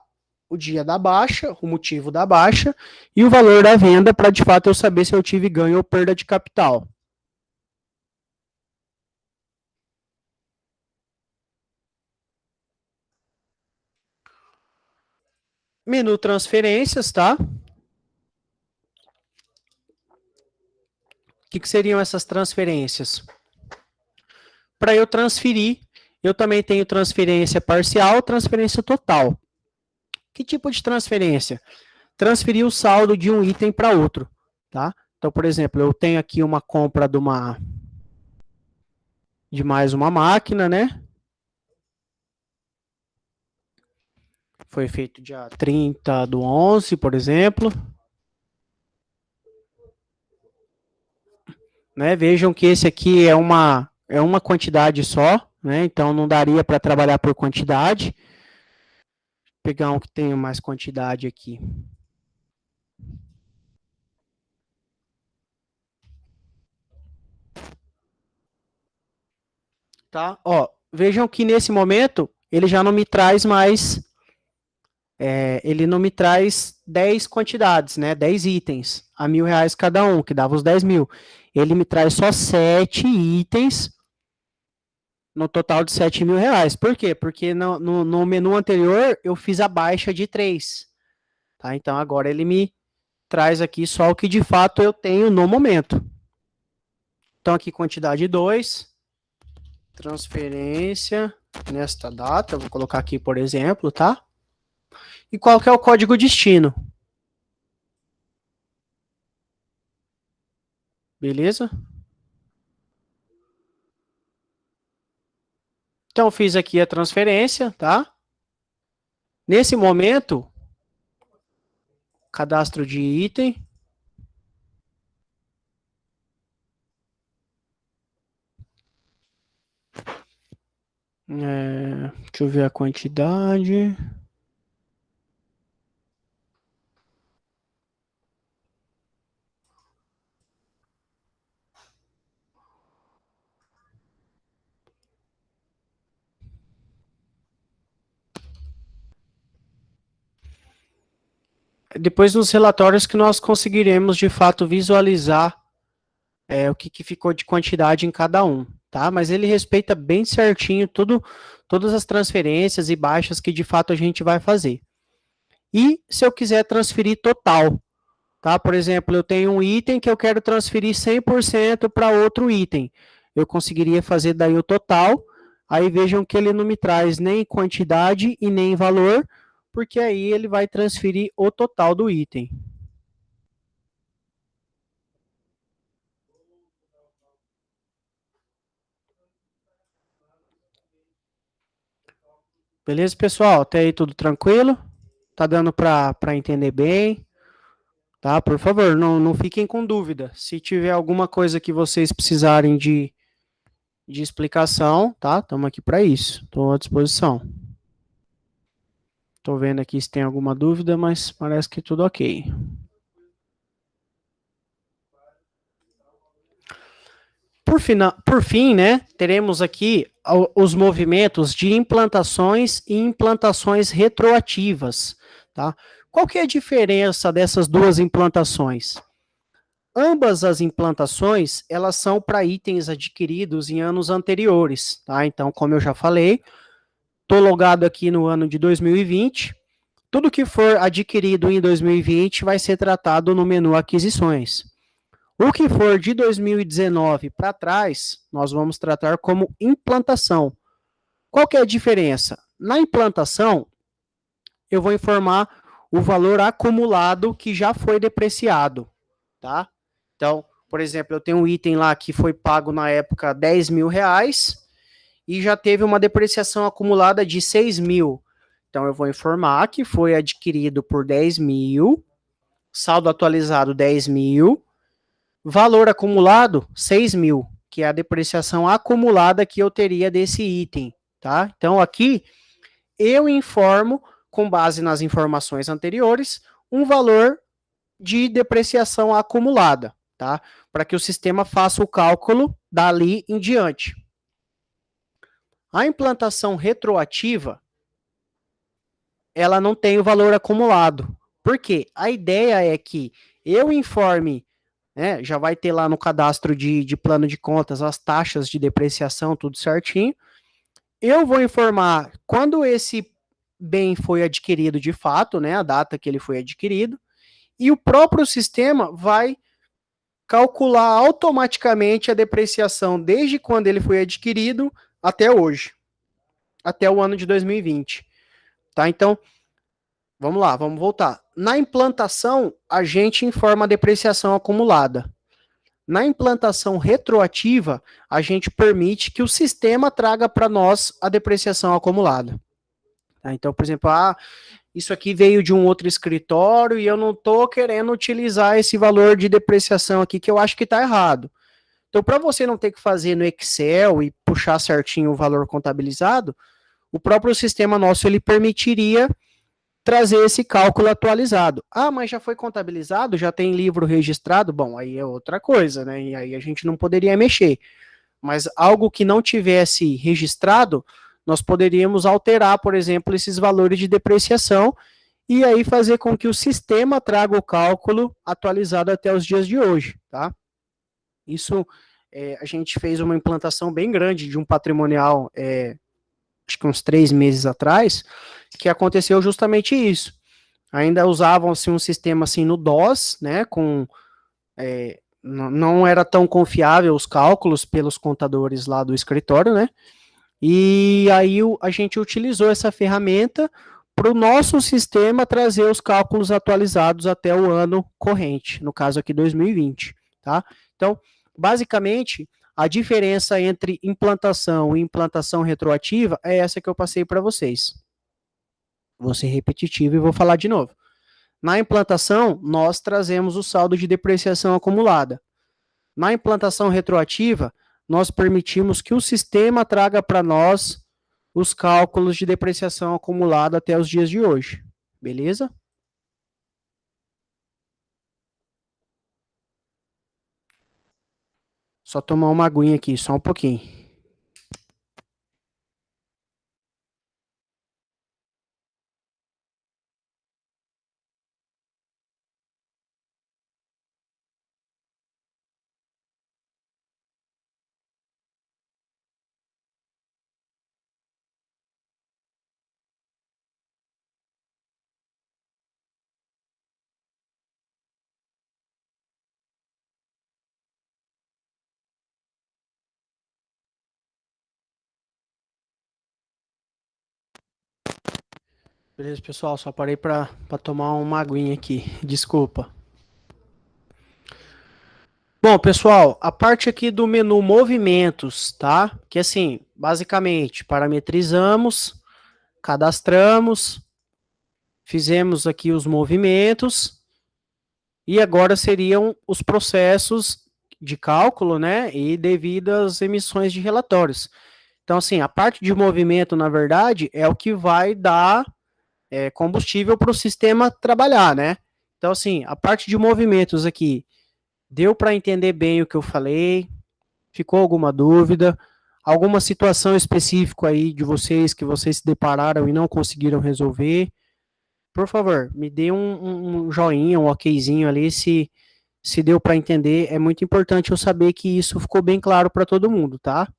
o dia da baixa, o motivo da baixa e o valor da venda para de fato eu saber se eu tive ganho ou perda de capital. Menu transferências, tá? O que seriam essas transferências? Para eu transferir, eu também tenho transferência parcial, transferência total. Que tipo de transferência? Transferir o saldo de um item para outro, tá? Então, por exemplo, eu tenho aqui uma compra de mais uma máquina, né? Foi feito dia 30/11, por exemplo. Né? Vejam que esse aqui é uma quantidade só, né? Então não daria para trabalhar por quantidade. Vou pegar um que tenha mais quantidade aqui. Tá? Ó, vejam que nesse momento ele já não me traz mais, ele não me traz 10 quantidades, né? 10 itens a R$ 1.000 cada um, que dava os 10.000. Ele me traz só 7 itens no total de R$ 7.000. Por quê? Porque no menu anterior eu fiz a baixa de 3. Tá? Então agora ele me traz aqui só o que de fato eu tenho no momento. Então aqui quantidade 2, transferência nesta data, vou colocar aqui por exemplo, tá? E qual que é o código destino? Beleza? Então fiz aqui a transferência, tá? Nesse momento, cadastro de item. Deixa eu ver a quantidade. Depois nos relatórios que nós conseguiremos de fato visualizar o que ficou de quantidade em cada um, tá? Mas ele respeita bem certinho todas as transferências e baixas que de fato a gente vai fazer. E se eu quiser transferir total, tá? Por exemplo, eu tenho um item que eu quero transferir 100% para outro item. Eu conseguiria fazer daí o total, aí vejam que ele não me traz nem quantidade e nem valor, porque aí ele vai transferir o total do item. Beleza, pessoal? Até aí tudo tranquilo? Tá dando para entender bem? Tá? Por favor, não fiquem com dúvida. Se tiver alguma coisa que vocês precisarem de explicação, tá? Estamos aqui para isso. Estou à disposição. Estou vendo aqui se tem alguma dúvida, mas parece que tudo ok. Por fim, né, teremos aqui os movimentos de implantações e implantações retroativas. Tá? Qual que é a diferença dessas duas implantações? Ambas as implantações, elas são para itens adquiridos em anos anteriores, tá? Então, como eu já falei, estou logado aqui no ano de 2020. Tudo que for adquirido em 2020 vai ser tratado no menu aquisições. O que for de 2019 para trás, nós vamos tratar como implantação. Qual que é a diferença? Na implantação, eu vou informar o valor acumulado que já foi depreciado, tá? Então, por exemplo, eu tenho um item lá que foi pago na época R$ 10.000 e já teve uma depreciação acumulada de 6.000. Então, eu vou informar que foi adquirido por 10.000, saldo atualizado 10.000, valor acumulado 6.000, que é a depreciação acumulada que eu teria desse item, tá? Então, aqui eu informo, com base nas informações anteriores, um valor de depreciação acumulada, tá? Para que o sistema faça o cálculo dali em diante. A implantação retroativa, ela não tem o valor acumulado. Por quê? A ideia é que eu informe, né, já vai ter lá no cadastro de plano de contas as taxas de depreciação, tudo certinho. Eu vou informar quando esse bem foi adquirido de fato, né, a data que ele foi adquirido, e o próprio sistema vai calcular automaticamente a depreciação desde quando ele foi adquirido até hoje, até o ano de 2020. Tá? Então, vamos lá, vamos voltar. Na implantação, a gente informa a depreciação acumulada. Na implantação retroativa, a gente permite que o sistema traga para nós a depreciação acumulada. Tá? Então, por exemplo, isso aqui veio de um outro escritório e eu não estou querendo utilizar esse valor de depreciação aqui, que eu acho que está errado. Então, para você não ter que fazer no Excel e puxar certinho o valor contabilizado, o próprio sistema nosso ele permitiria trazer esse cálculo atualizado. Ah, mas já foi contabilizado? Já tem livro registrado? Bom, aí é outra coisa, né? E aí a gente não poderia mexer. Mas algo que não tivesse registrado, nós poderíamos alterar, por exemplo, esses valores de depreciação e aí fazer com que o sistema traga o cálculo atualizado até os dias de hoje, tá? Isso, a gente fez uma implantação bem grande de um patrimonial, acho que uns 3 meses atrás, que aconteceu justamente isso. Ainda usavam-se um sistema assim no DOS, né, não era tão confiável os cálculos pelos contadores lá do escritório, né, e aí a gente utilizou essa ferramenta para o nosso sistema trazer os cálculos atualizados até o ano corrente, no caso aqui 2020, tá? Então, basicamente, a diferença entre implantação e implantação retroativa é essa que eu passei para vocês. Vou ser repetitivo e vou falar de novo. Na implantação, nós trazemos o saldo de depreciação acumulada. Na implantação retroativa, nós permitimos que o sistema traga para nós os cálculos de depreciação acumulada até os dias de hoje. Beleza? Só tomar uma aguinha aqui, só um pouquinho. Beleza, pessoal, só parei para tomar uma aguinha aqui. Desculpa. Bom, pessoal, a parte aqui do menu movimentos, tá? Que assim, basicamente, parametrizamos, cadastramos, fizemos aqui os movimentos e agora seriam os processos de cálculo, né? E devidas emissões de relatórios. Então, assim, a parte de movimento, na verdade, é o que vai dar combustível para o sistema trabalhar, né? Então, assim, a parte de movimentos aqui, deu para entender bem o que eu falei? Ficou alguma dúvida? Alguma situação específica aí de vocês que vocês se depararam e não conseguiram resolver? Por favor, me dê um joinha, um okzinho ali se deu para entender, é muito importante eu saber que isso ficou bem claro para todo mundo, tá?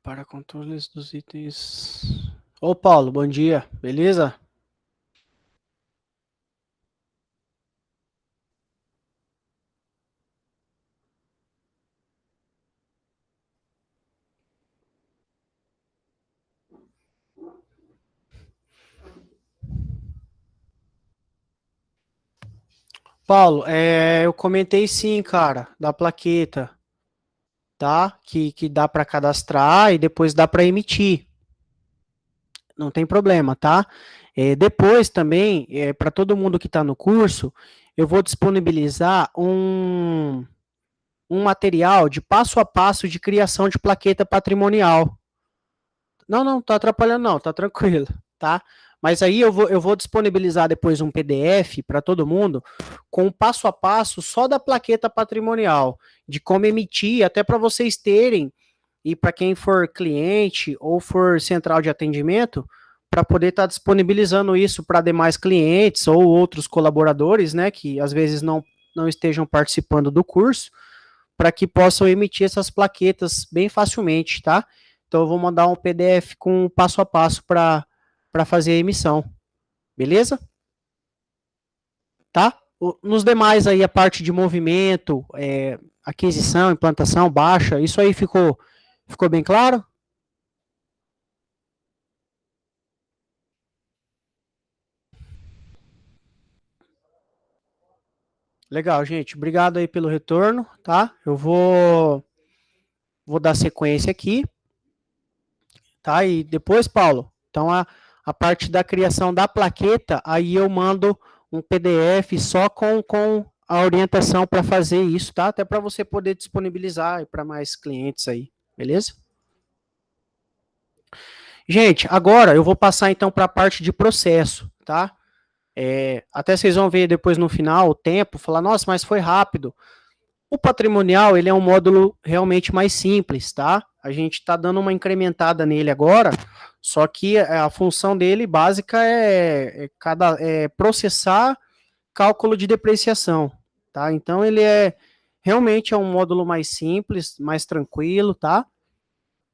Para controles dos itens. Ô Paulo, bom dia, beleza? Paulo, eu comentei sim, cara, da plaqueta, tá? Que dá para cadastrar e depois dá para emitir. Não tem problema, tá? Depois também, para todo mundo que está no curso, eu vou disponibilizar um material de passo a passo de criação de plaqueta patrimonial. Não, não, tá atrapalhando não, tá tranquilo, tá? Mas aí eu vou disponibilizar depois um PDF para todo mundo com o passo a passo só da plaqueta patrimonial, de como emitir, até para vocês terem, e para quem for cliente ou for central de atendimento, para poder estar disponibilizando isso para demais clientes ou outros colaboradores, né, que às vezes não estejam participando do curso, para que possam emitir essas plaquetas bem facilmente, tá? Então eu vou mandar um PDF com passo a passo para fazer a emissão, beleza? Tá? Nos demais aí a parte de movimento, aquisição, implantação, baixa, isso aí ficou bem claro? Legal, gente. Obrigado aí pelo retorno, tá? Eu vou dar sequência aqui, tá? E depois, Paulo, então a parte da criação da plaqueta, aí eu mando um PDF só com a orientação para fazer isso, tá? Até para você poder disponibilizar para mais clientes aí, beleza? Gente, agora eu vou passar então para a parte de processo, tá? Até vocês vão ver depois no final o tempo, falar, nossa, mas foi rápido. O patrimonial, ele é um módulo realmente mais simples, tá? A gente está dando uma incrementada nele agora, só que a função dele básica é processar cálculo de depreciação, tá? Então ele realmente é um módulo mais simples, mais tranquilo, tá?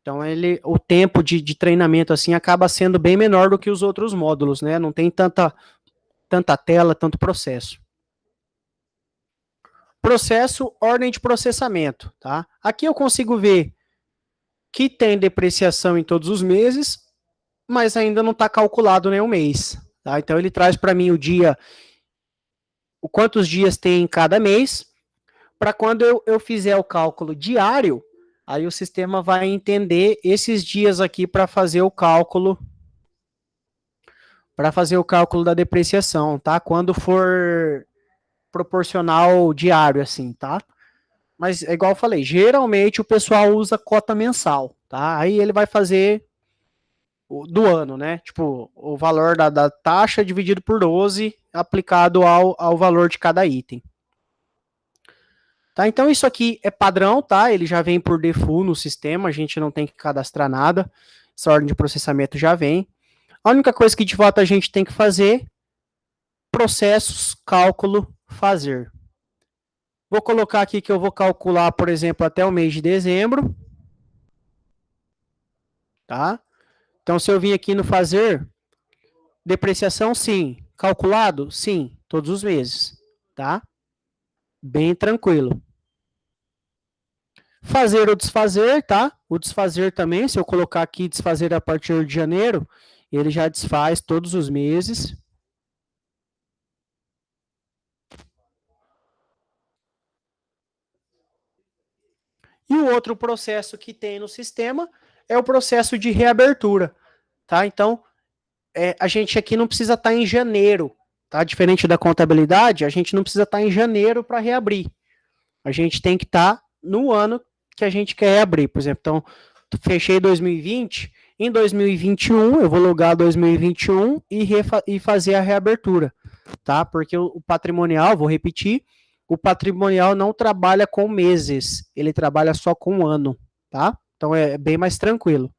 Então o tempo de treinamento assim acaba sendo bem menor do que os outros módulos, né? Não tem tanta tela, tanto processo. Processo, ordem de processamento, tá? Aqui eu consigo ver que tem depreciação em todos os meses, mas ainda não está calculado nenhum mês, tá? Então ele traz para mim o quantos dias tem em cada mês, para quando eu fizer o cálculo diário, aí o sistema vai entender esses dias aqui para fazer o cálculo da depreciação, tá? Quando for proporcional diário, assim, tá? Mas é igual eu falei, geralmente o pessoal usa cota mensal, tá? Aí ele vai fazer do ano, né? Tipo, o valor da taxa dividido por 12 aplicado ao valor de cada item. Tá? Então isso aqui é padrão, tá? Ele já vem por default no sistema, a gente não tem que cadastrar nada. Essa ordem de processamento já vem. A única coisa que de fato a gente tem que fazer, processos, cálculo, fazer. Vou colocar aqui que eu vou calcular, por exemplo, até o mês de dezembro. Tá? Então, se eu vim aqui no fazer, depreciação, sim. Calculado? Sim, todos os meses. Tá? Bem tranquilo. Fazer ou desfazer, tá? O desfazer também, se eu colocar aqui desfazer a partir de janeiro, ele já desfaz todos os meses. E o outro processo que tem no sistema é o processo de reabertura, tá? Então, a gente aqui não precisa estar em janeiro, tá? Diferente da contabilidade, a gente não precisa estar em janeiro para reabrir. A gente tem que estar no ano que a gente quer abrir. Por exemplo, então, fechei 2020, em 2021 eu vou logar 2021 e fazer a reabertura, tá? Porque o patrimonial, vou repetir, o patrimonial não trabalha com meses, ele trabalha só com ano, tá? Então é bem mais tranquilo.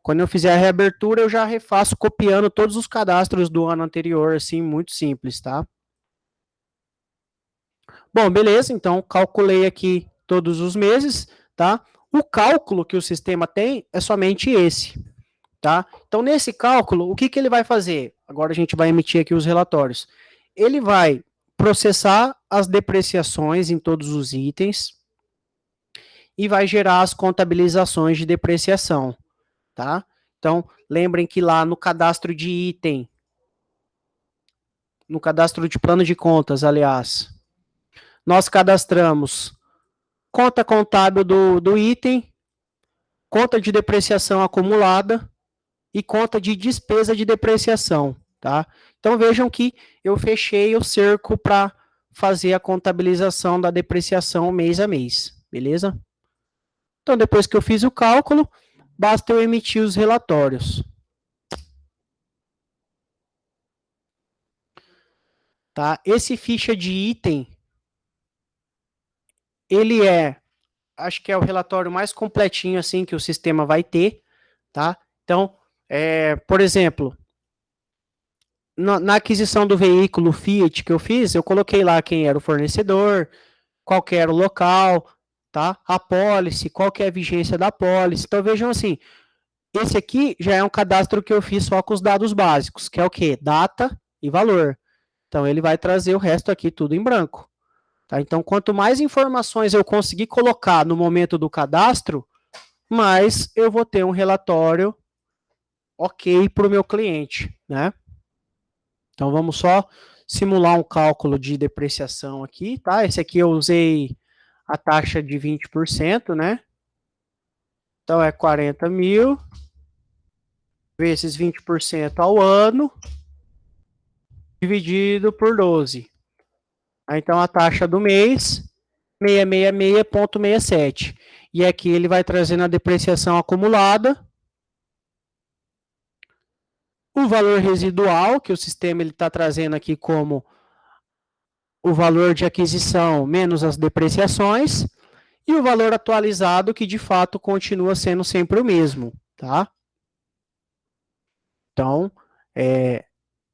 Quando eu fizer a reabertura, eu já refaço copiando todos os cadastros do ano anterior, assim, muito simples, tá? Bom, beleza, então calculei aqui todos os meses, tá? O cálculo que o sistema tem é somente esse, tá? Então, nesse cálculo, o que, que ele vai fazer? Agora a gente vai emitir aqui os relatórios. Ele vai processar as depreciações em todos os itens e vai gerar as contabilizações de depreciação, tá? Então, lembrem que lá no cadastro de item, no cadastro de plano de contas, aliás, nós cadastramos conta contábil do item, conta de depreciação acumulada e conta de despesa de depreciação, tá? Então vejam que eu fechei o cerco para fazer a contabilização da depreciação mês a mês, beleza? Então depois que eu fiz o cálculo, basta eu emitir os relatórios. Tá? Esse ficha de item, ele acho que é o relatório mais completinho assim que o sistema vai ter, tá? Então, por exemplo, na aquisição do veículo Fiat que eu fiz, eu coloquei lá quem era o fornecedor, qual que era o local, tá? A pólice, qual que é a vigência da pólice. Então vejam assim, esse aqui já é um cadastro que eu fiz só com os dados básicos, que é o quê? Data e valor. Então ele vai trazer o resto aqui tudo em branco. Tá? Então quanto mais informações eu conseguir colocar no momento do cadastro, mais eu vou ter um relatório ok para o meu cliente, né? Então vamos só simular um cálculo de depreciação aqui, tá? Esse aqui eu usei a taxa de 20%, né? Então é 40 mil vezes 20% ao ano, dividido por 12. Então a taxa do mês, 666,67. E aqui ele vai trazendo a depreciação acumulada, o valor residual, que o sistema está trazendo aqui como o valor de aquisição menos as depreciações, e o valor atualizado, que de fato continua sendo sempre o mesmo, tá? Então,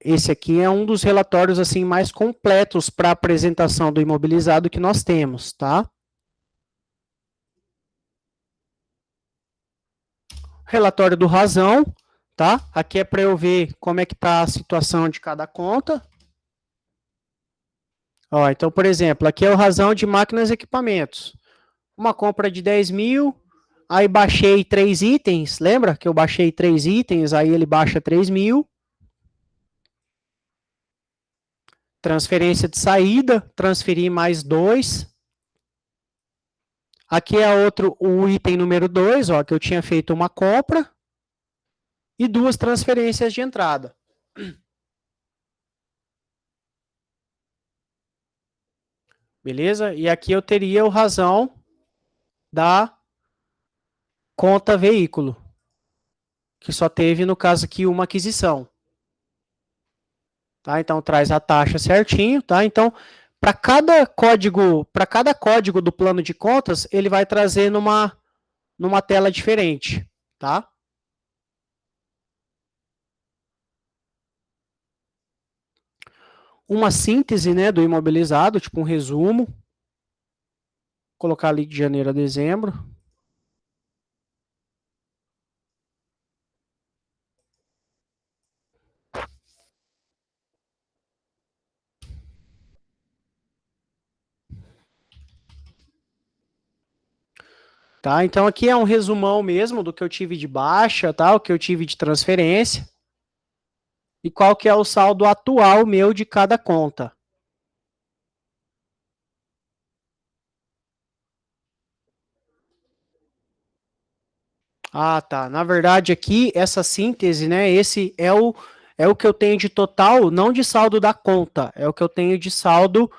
esse aqui é um dos relatórios assim mais completos para apresentação do imobilizado que nós temos, tá? Relatório do razão, tá? Aqui é para eu ver como é que está a situação de cada conta. Ó, então, por exemplo, aqui é o razão de máquinas e equipamentos. Uma compra de 10 mil, aí baixei 3 itens, lembra que eu baixei 3 itens, aí ele baixa 3 mil. Transferência de saída, transferi mais 2. Aqui é o item número 2, ó, que eu tinha feito uma compra e 2 transferências de entrada. Beleza? E aqui eu teria o razão da conta veículo, que só teve, no caso aqui, uma aquisição. Tá? Então, traz a taxa certinho, tá? Então, para cada código do plano de contas, ele vai trazer numa tela diferente, tá? Uma síntese, né, do imobilizado, tipo um resumo. Vou colocar ali de janeiro a dezembro. Tá? Então aqui é um resumão mesmo do que eu tive de baixa, tá? O que eu tive de transferência. E qual que é o saldo atual meu de cada conta. Ah, tá. Na verdade aqui, essa síntese, né? Esse é o que eu tenho de total, não de saldo da conta, é o que eu tenho de saldo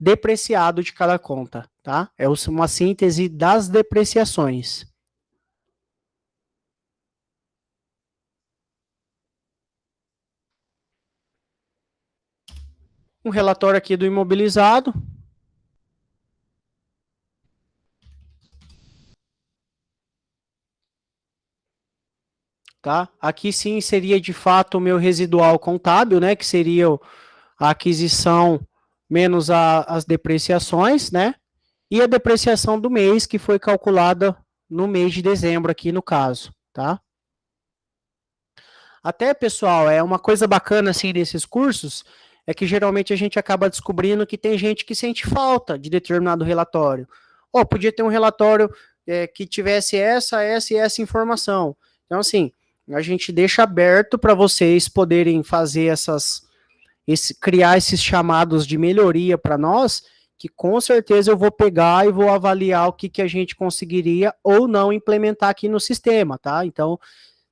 depreciado de cada conta, tá? É uma síntese das depreciações. Um relatório aqui do imobilizado. Tá? Aqui sim seria de fato o meu residual contábil, né? Que seria a aquisição menos as depreciações, né? E a depreciação do mês, que foi calculada no mês de dezembro, aqui no caso, tá? Até, pessoal, é uma coisa bacana, assim, desses cursos, é que geralmente a gente acaba descobrindo que tem gente que sente falta de determinado relatório. Ou podia ter um relatório que tivesse essa e essa informação. Então, assim, a gente deixa aberto para vocês poderem fazer criar esses chamados de melhoria para nós, que com certeza eu vou pegar e vou avaliar o que a gente conseguiria ou não implementar aqui no sistema, tá? Então,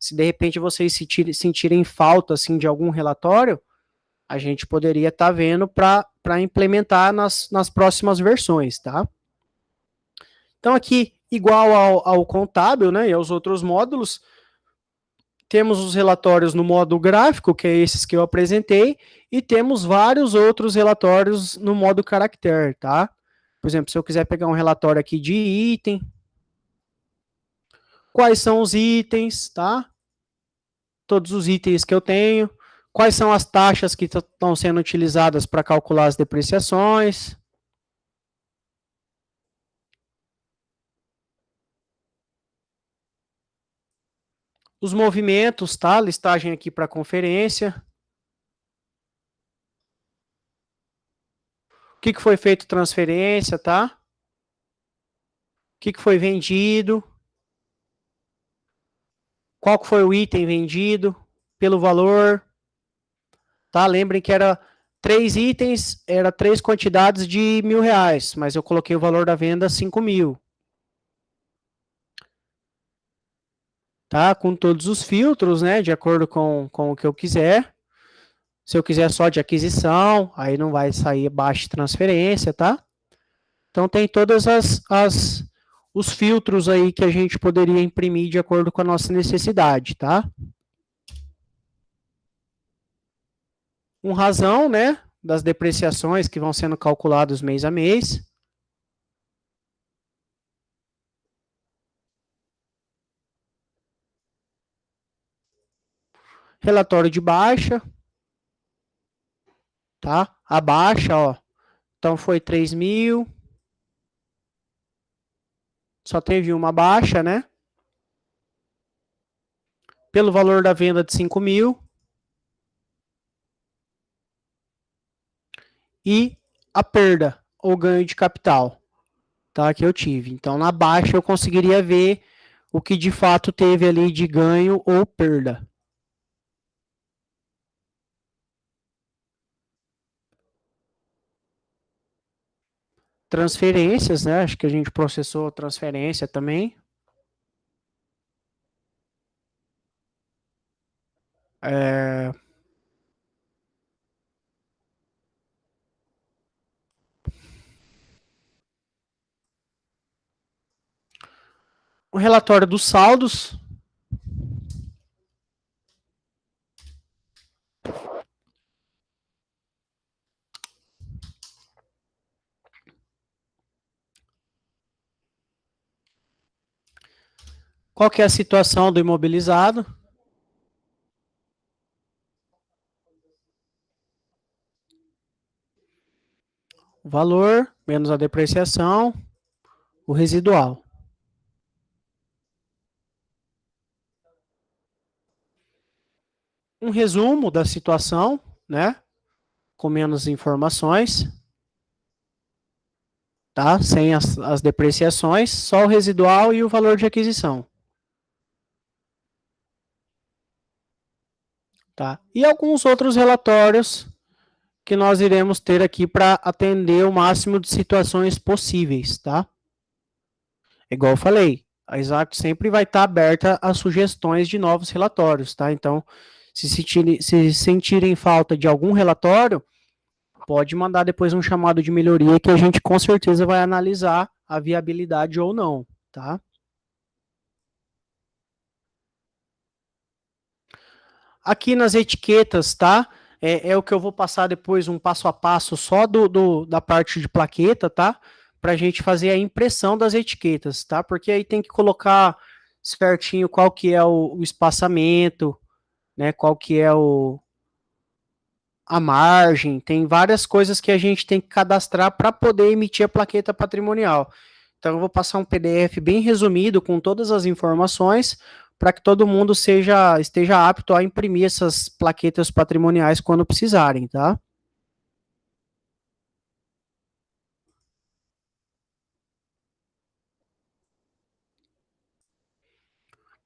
se de repente vocês sentirem falta assim de algum relatório, a gente poderia estar vendo para implementar nas próximas versões, tá? Então aqui, igual ao contábil, né, e aos outros módulos, temos os relatórios no modo gráfico, que é esses que eu apresentei, e temos vários outros relatórios no modo caractere, tá? Por exemplo, se eu quiser pegar um relatório aqui de item, quais são os itens, tá? Todos os itens que eu tenho, quais são as taxas que estão sendo utilizadas para calcular as depreciações. Os movimentos, tá? Listagem aqui para conferência. O que foi feito transferência, tá? O que foi vendido. Qual foi o item vendido, pelo valor. Tá? Lembrem que era 3 itens, era 3 quantidades de R$1.000, mas eu coloquei o valor da venda 5.000. Tá? Com todos os filtros, né? De acordo com o que eu quiser. Se eu quiser só de aquisição, aí não vai sair abaixo de transferência, tá? Então tem todas os filtros aí que a gente poderia imprimir de acordo com a nossa necessidade, tá? Razão, né, das depreciações que vão sendo calculadas mês a mês. Relatório de baixa, tá? A baixa, ó, então foi 3.000. Só teve uma baixa, né? Pelo valor da venda de 5.000. E a perda ou ganho de capital, tá? Que eu tive. Então, na baixa eu conseguiria ver o que de fato teve ali de ganho ou perda. Transferências, né? Acho que a gente processou transferência também. O relatório dos saldos. Qual que é a situação do imobilizado? O valor, menos a depreciação, o residual. Um resumo da situação, né? Com menos informações, tá? Sem as depreciações, só o residual e o valor de aquisição. Tá? E alguns outros relatórios que nós iremos ter aqui para atender o máximo de situações possíveis, tá? Igual eu falei, a Exact sempre vai estar aberta a sugestões de novos relatórios, tá? Então, se sentirem falta de algum relatório, pode mandar depois um chamado de melhoria que a gente com certeza vai analisar a viabilidade ou não, tá? Aqui nas etiquetas, tá? É o que eu vou passar depois um passo a passo só da parte de plaqueta, tá? Para a gente fazer a impressão das etiquetas, tá? Porque aí tem que colocar certinho qual que é o espaçamento, né? Qual que é a margem, tem várias coisas que a gente tem que cadastrar para poder emitir a plaqueta patrimonial. Então, eu vou passar um PDF bem resumido com todas as informações para que todo mundo esteja apto a imprimir essas plaquetas patrimoniais quando precisarem, tá?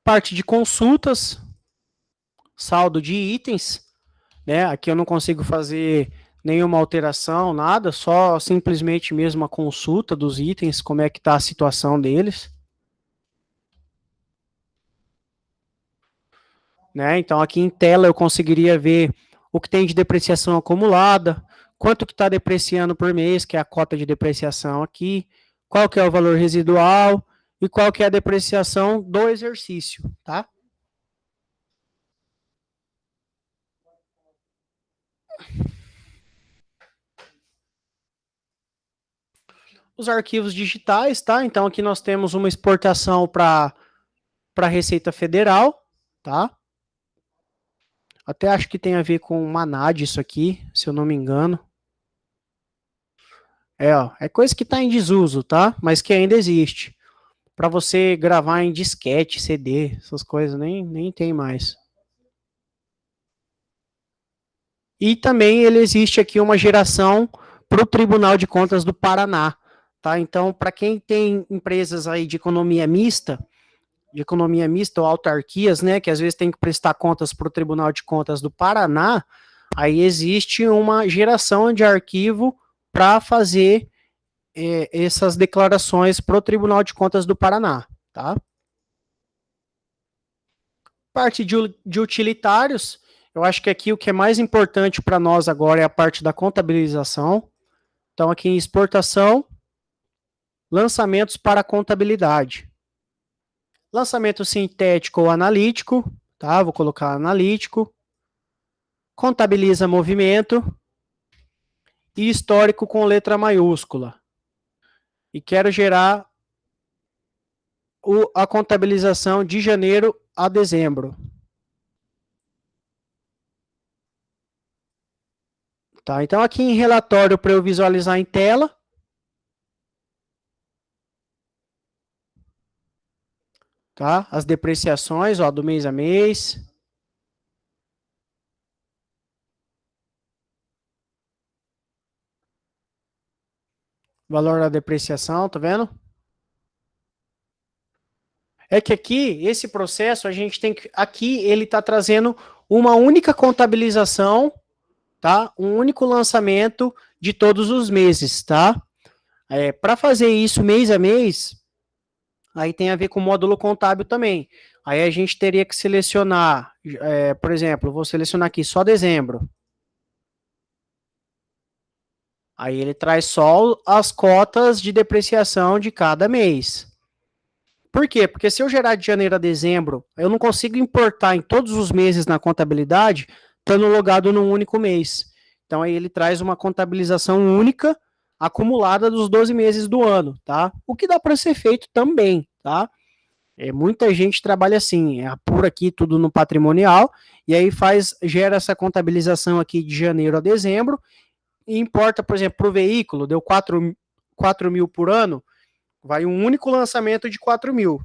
Parte de consultas, saldo de itens, né? Aqui eu não consigo fazer nenhuma alteração, nada, só simplesmente mesmo a consulta dos itens, como é que está a situação deles. Né? Então aqui em tela eu conseguiria ver o que tem de depreciação acumulada, quanto que está depreciando por mês, que é a cota de depreciação aqui, qual que é o valor residual e qual que é a depreciação do exercício, tá? Os arquivos digitais, tá? Então aqui nós temos uma exportação para a Receita Federal, tá? Até acho que tem a ver com Manad isso aqui, se eu não me engano. Ó, é coisa que está em desuso, tá? Mas que ainda existe. Para você gravar em disquete, CD, essas coisas nem tem mais. E também ele existe aqui uma geração para o Tribunal de Contas do Paraná, tá? Então, para quem tem empresas aí de economia mista ou autarquias, né, que às vezes tem que prestar contas para o Tribunal de Contas do Paraná, aí existe uma geração de arquivo para fazer essas declarações para o Tribunal de Contas do Paraná, tá? Parte de utilitários, eu acho que aqui o que é mais importante para nós agora é a parte da contabilização. Então, aqui em exportação, lançamentos para contabilidade. Lançamento sintético ou analítico, tá? Vou colocar analítico. Contabiliza movimento. E histórico com letra maiúscula. E quero gerar a contabilização de janeiro a dezembro. Tá? Então, aqui em relatório, para eu visualizar em tela, tá? As depreciações, ó, do mês a mês. Valor da depreciação, tá vendo? É que aqui, esse processo, a gente tem que... Aqui, ele está trazendo uma única contabilização, tá? Um único lançamento de todos os meses, tá? Para fazer isso mês a mês, aí tem a ver com o módulo contábil também. Aí a gente teria que selecionar, por exemplo, vou selecionar aqui só dezembro. Aí ele traz só as cotas de depreciação de cada mês. Por quê? Porque se eu gerar de janeiro a dezembro, eu não consigo importar em todos os meses na contabilidade, estando logado num único mês. Então aí ele traz uma contabilização única, acumulada dos 12 meses do ano, tá? O que dá para ser feito também, tá? Muita gente trabalha assim, apura aqui tudo no patrimonial, e aí gera essa contabilização aqui de janeiro a dezembro, e importa, por exemplo, para o veículo, deu 4 mil por ano, vai um único lançamento de 4 mil.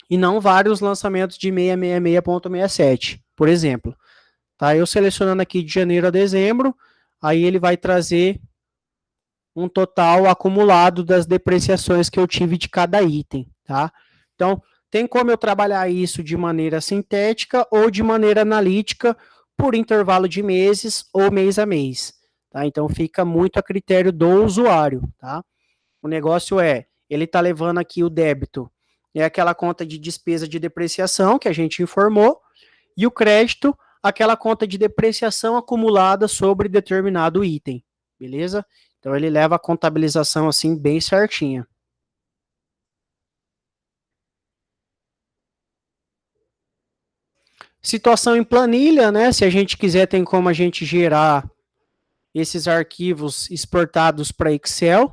E não vários lançamentos de 666.67, por exemplo. Tá? Eu selecionando aqui de janeiro a dezembro, aí ele vai trazer um total acumulado das depreciações que eu tive de cada item. Tá? Então, tem como eu trabalhar isso de maneira sintética ou de maneira analítica por intervalo de meses ou mês a mês. Tá? Então, fica muito a critério do usuário. Tá? O negócio ele está levando aqui o débito, é aquela conta de despesa de depreciação que a gente informou, e o crédito, aquela conta de depreciação acumulada sobre determinado item. beleza? Então ele leva a contabilização assim bem certinha. Situação em planilha, né? Se a gente quiser, tem como a gente gerar esses arquivos exportados para Excel.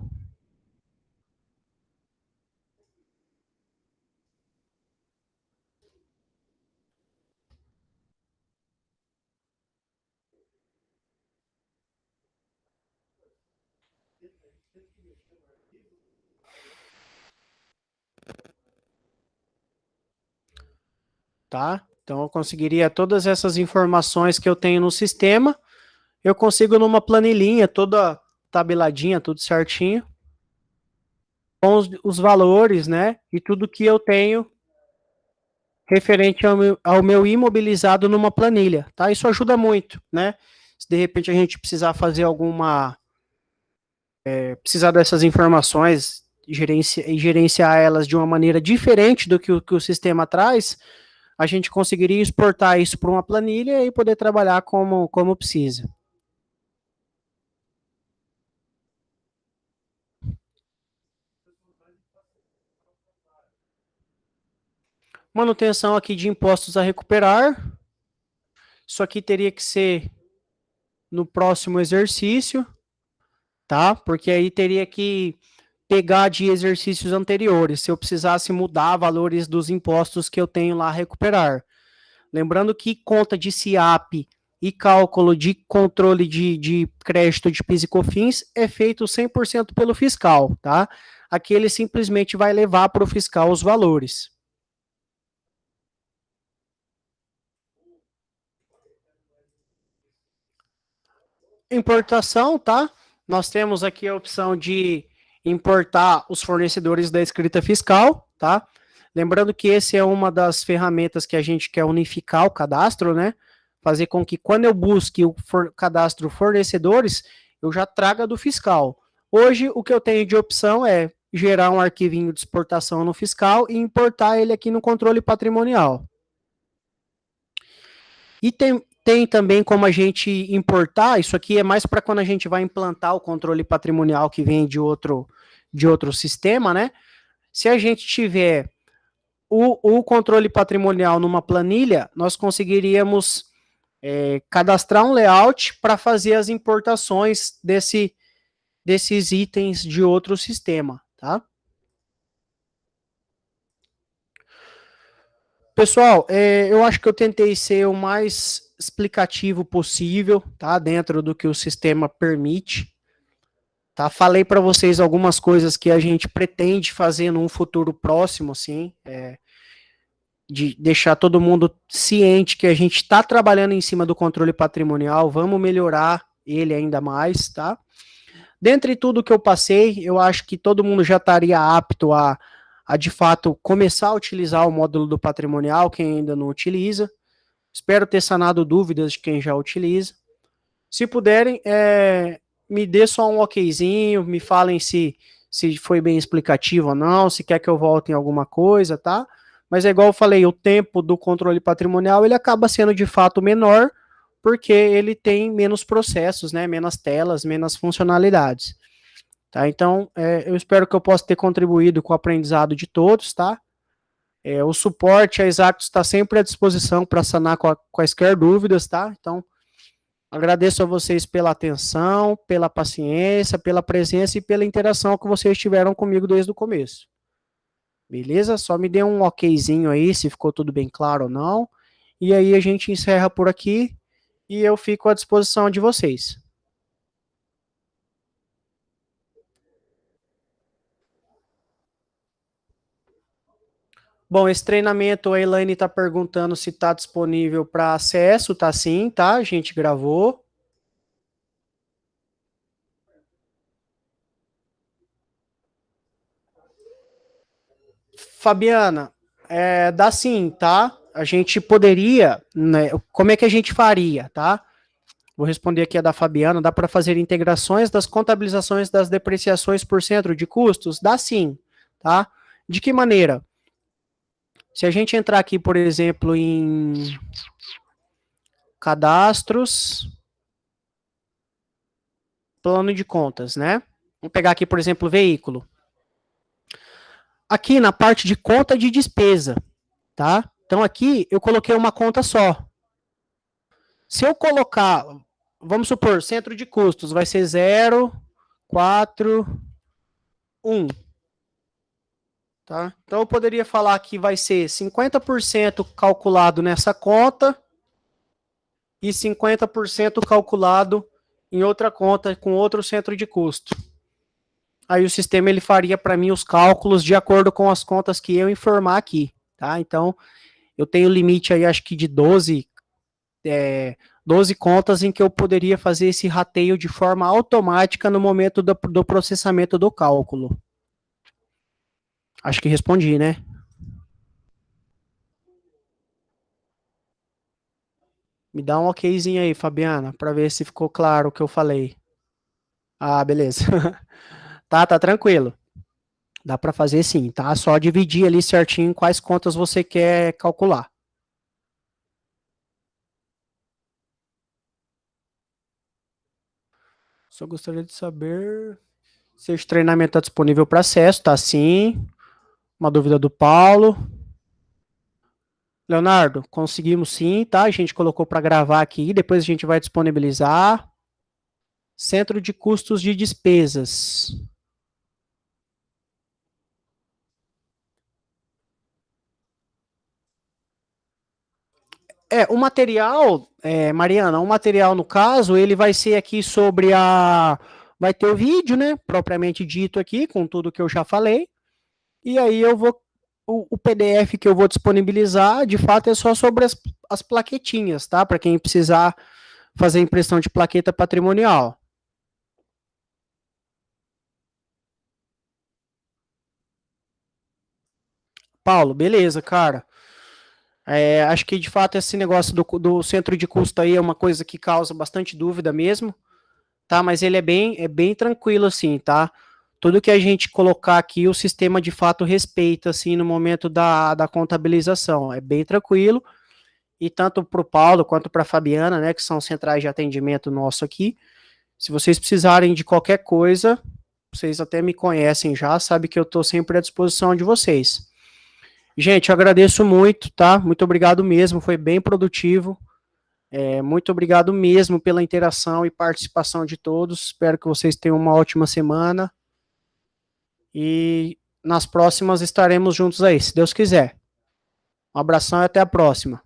Tá? Então eu conseguiria todas essas informações que eu tenho no sistema, eu consigo numa planilhinha toda tabeladinha, tudo certinho, com os valores, né? E tudo que eu tenho referente ao meu imobilizado numa planilha, tá? Isso ajuda muito, né? Se de repente a gente precisar fazer precisar dessas informações e gerenciar elas de uma maneira diferente do que o sistema traz, a gente conseguiria exportar isso para uma planilha e poder trabalhar como precisa. Manutenção aqui de impostos a recuperar. Isso aqui teria que ser no próximo exercício, tá? Porque aí teria que pegar de exercícios anteriores, se eu precisasse mudar valores dos impostos que eu tenho lá a recuperar. Lembrando que conta de SIAP e cálculo de controle de crédito de PIS e COFINS é feito 100% pelo fiscal, tá? Aqui ele simplesmente vai levar para o fiscal os valores. Importação, tá? Nós temos aqui a opção de importar os fornecedores da escrita fiscal, tá? Lembrando que esse é uma das ferramentas que a gente quer unificar o cadastro, né? Fazer com que quando eu busque o cadastro fornecedores, eu já traga do fiscal. Hoje, o que eu tenho de opção é gerar um arquivinho de exportação no fiscal e importar ele aqui no controle patrimonial. E tem também como a gente importar, isso aqui é mais para quando a gente vai implantar o controle patrimonial que vem de outro sistema, né? Se a gente tiver o controle patrimonial numa planilha, nós conseguiríamos cadastrar um layout para fazer as importações desses itens de outro sistema, tá? Pessoal, eu acho que eu tentei ser o mais explicativo possível, tá? Dentro do que o sistema permite. Tá? Falei para vocês algumas coisas que a gente pretende fazer num futuro próximo, assim, de deixar todo mundo ciente que a gente está trabalhando em cima do controle patrimonial, vamos melhorar ele ainda mais, tá? Dentre tudo que eu passei, eu acho que todo mundo já estaria apto a de fato começar a utilizar o módulo do patrimonial, quem ainda não utiliza. Espero ter sanado dúvidas de quem já utiliza. Se puderem, me dê só um okzinho, me falem se foi bem explicativo ou não, se quer que eu volte em alguma coisa, tá? Mas é igual eu falei, o tempo do controle patrimonial, ele acaba sendo de fato menor, porque ele tem menos processos, né? Menos telas, menos funcionalidades. Tá? Então, eu espero que eu possa ter contribuído com o aprendizado de todos, tá? O suporte a Exactus está sempre à disposição para sanar quaisquer dúvidas, tá? Então, agradeço a vocês pela atenção, pela paciência, pela presença e pela interação que vocês tiveram comigo desde o começo. Beleza? Só me dê um okzinho aí, se ficou tudo bem claro ou não. E aí a gente encerra por aqui e eu fico à disposição de vocês. Bom, esse treinamento, a Elaine está perguntando se está disponível para acesso, tá sim, tá? A gente gravou. Fabiana, dá sim, tá? A gente poderia, né? Como é que a gente faria, tá? Vou responder aqui a da Fabiana. Dá para fazer integrações das contabilizações das depreciações por centro de custos? Dá sim, tá? De que maneira? Se a gente entrar aqui, por exemplo, em cadastros, plano de contas, né? Vamos pegar aqui, por exemplo, o veículo. Aqui na parte de conta de despesa, tá? Então aqui eu coloquei uma conta só. Se eu colocar, vamos supor, centro de custos vai ser 0, 4, 1. Tá? Então eu poderia falar que vai ser 50% calculado nessa conta e 50% calculado em outra conta com outro centro de custo. Aí o sistema ele faria para mim os cálculos de acordo com as contas que eu informar aqui, tá? Então eu tenho limite aí acho que de 12 contas em que eu poderia fazer esse rateio de forma automática no momento do processamento do cálculo. Acho que respondi, né? Me dá um okzinho aí, Fabiana, para ver se ficou claro o que eu falei. Ah, beleza. Tá tranquilo. Dá para fazer sim, tá? Só dividir ali certinho quais contas você quer calcular. Só gostaria de saber se esse treinamento está disponível para acesso, tá sim. Uma dúvida do Paulo. Leonardo, conseguimos sim, tá? A gente colocou para gravar aqui, depois a gente vai disponibilizar. Centro de custos de despesas. O material, Mariana, o material no caso, ele vai ser aqui sobre a. Vai ter o vídeo, né? Propriamente dito aqui, com tudo que eu já falei. E aí eu vou. O PDF que eu vou disponibilizar, de fato, é só sobre as plaquetinhas, tá? Para quem precisar fazer impressão de plaqueta patrimonial. Paulo, beleza, cara. Acho que de fato esse negócio do centro de custo aí é uma coisa que causa bastante dúvida mesmo, tá? Mas ele é bem tranquilo assim, tá? Tudo que a gente colocar aqui, o sistema de fato respeita assim no momento da contabilização. É bem tranquilo. E tanto para o Paulo quanto para a Fabiana, né, que são centrais de atendimento nosso aqui, se vocês precisarem de qualquer coisa, vocês até me conhecem já, sabe que eu estou sempre à disposição de vocês. Gente, eu agradeço muito, tá? Muito obrigado mesmo, foi bem produtivo. Muito obrigado mesmo pela interação e participação de todos. Espero que vocês tenham uma ótima semana. E nas próximas estaremos juntos aí, se Deus quiser. Um abração e até a próxima.